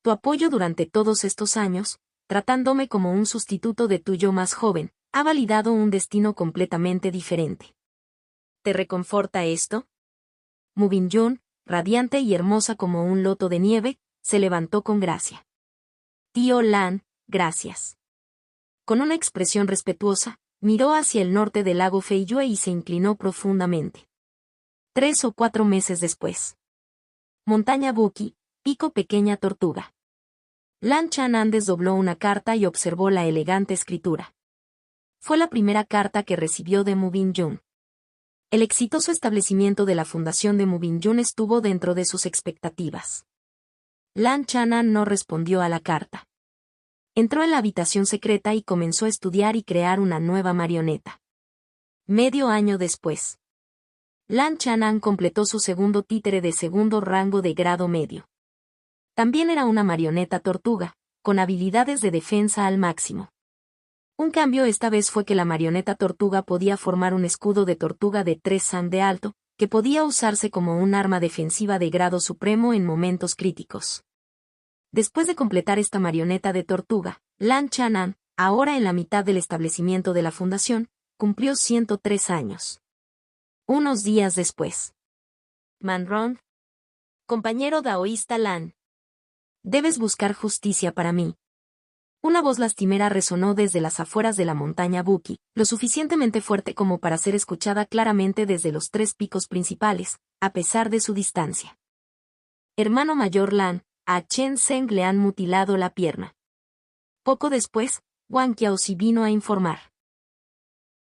Tu apoyo durante todos estos años, tratándome como un sustituto de tu yo más joven, ha validado un destino completamente diferente. ¿Te reconforta esto? Mu Bin-yun, radiante y hermosa como un loto de nieve, se levantó con gracia. Tío Lan, gracias. Con una expresión respetuosa, miró hacia el norte del lago Feiyue y se inclinó profundamente. 3 o 4 meses después. Montaña Buki, pico Pequeña Tortuga. Lan Chang'an desdobló una carta y observó la elegante escritura. Fue la primera carta que recibió de Mu Bin-yun. El exitoso establecimiento de la fundación de Mu Bin-yun estuvo dentro de sus expectativas. Lan Chang'an no respondió a la carta. Entró en la habitación secreta y comenzó a estudiar y crear una nueva marioneta. Medio año después. Lan Chang'an completó su segundo títere de segundo rango de grado medio. También era una marioneta tortuga, con habilidades de defensa al máximo. Un cambio esta vez fue que la marioneta tortuga podía formar un escudo de tortuga de 3 san de alto, que podía usarse como un arma defensiva de grado supremo en momentos críticos. Después de completar esta marioneta de tortuga, Lan Chang'an, ahora en la mitad del establecimiento de la fundación, cumplió 103 años. Unos días después. Manrong. Compañero daoísta Lan. Debes buscar justicia para mí. Una voz lastimera resonó desde las afueras de la montaña Buki, lo suficientemente fuerte como para ser escuchada claramente desde los 3 picos principales, a pesar de su distancia. Hermano mayor Lan, a Chen Zeng le han mutilado la pierna. Poco después, Wang Qiaozi vino a informar.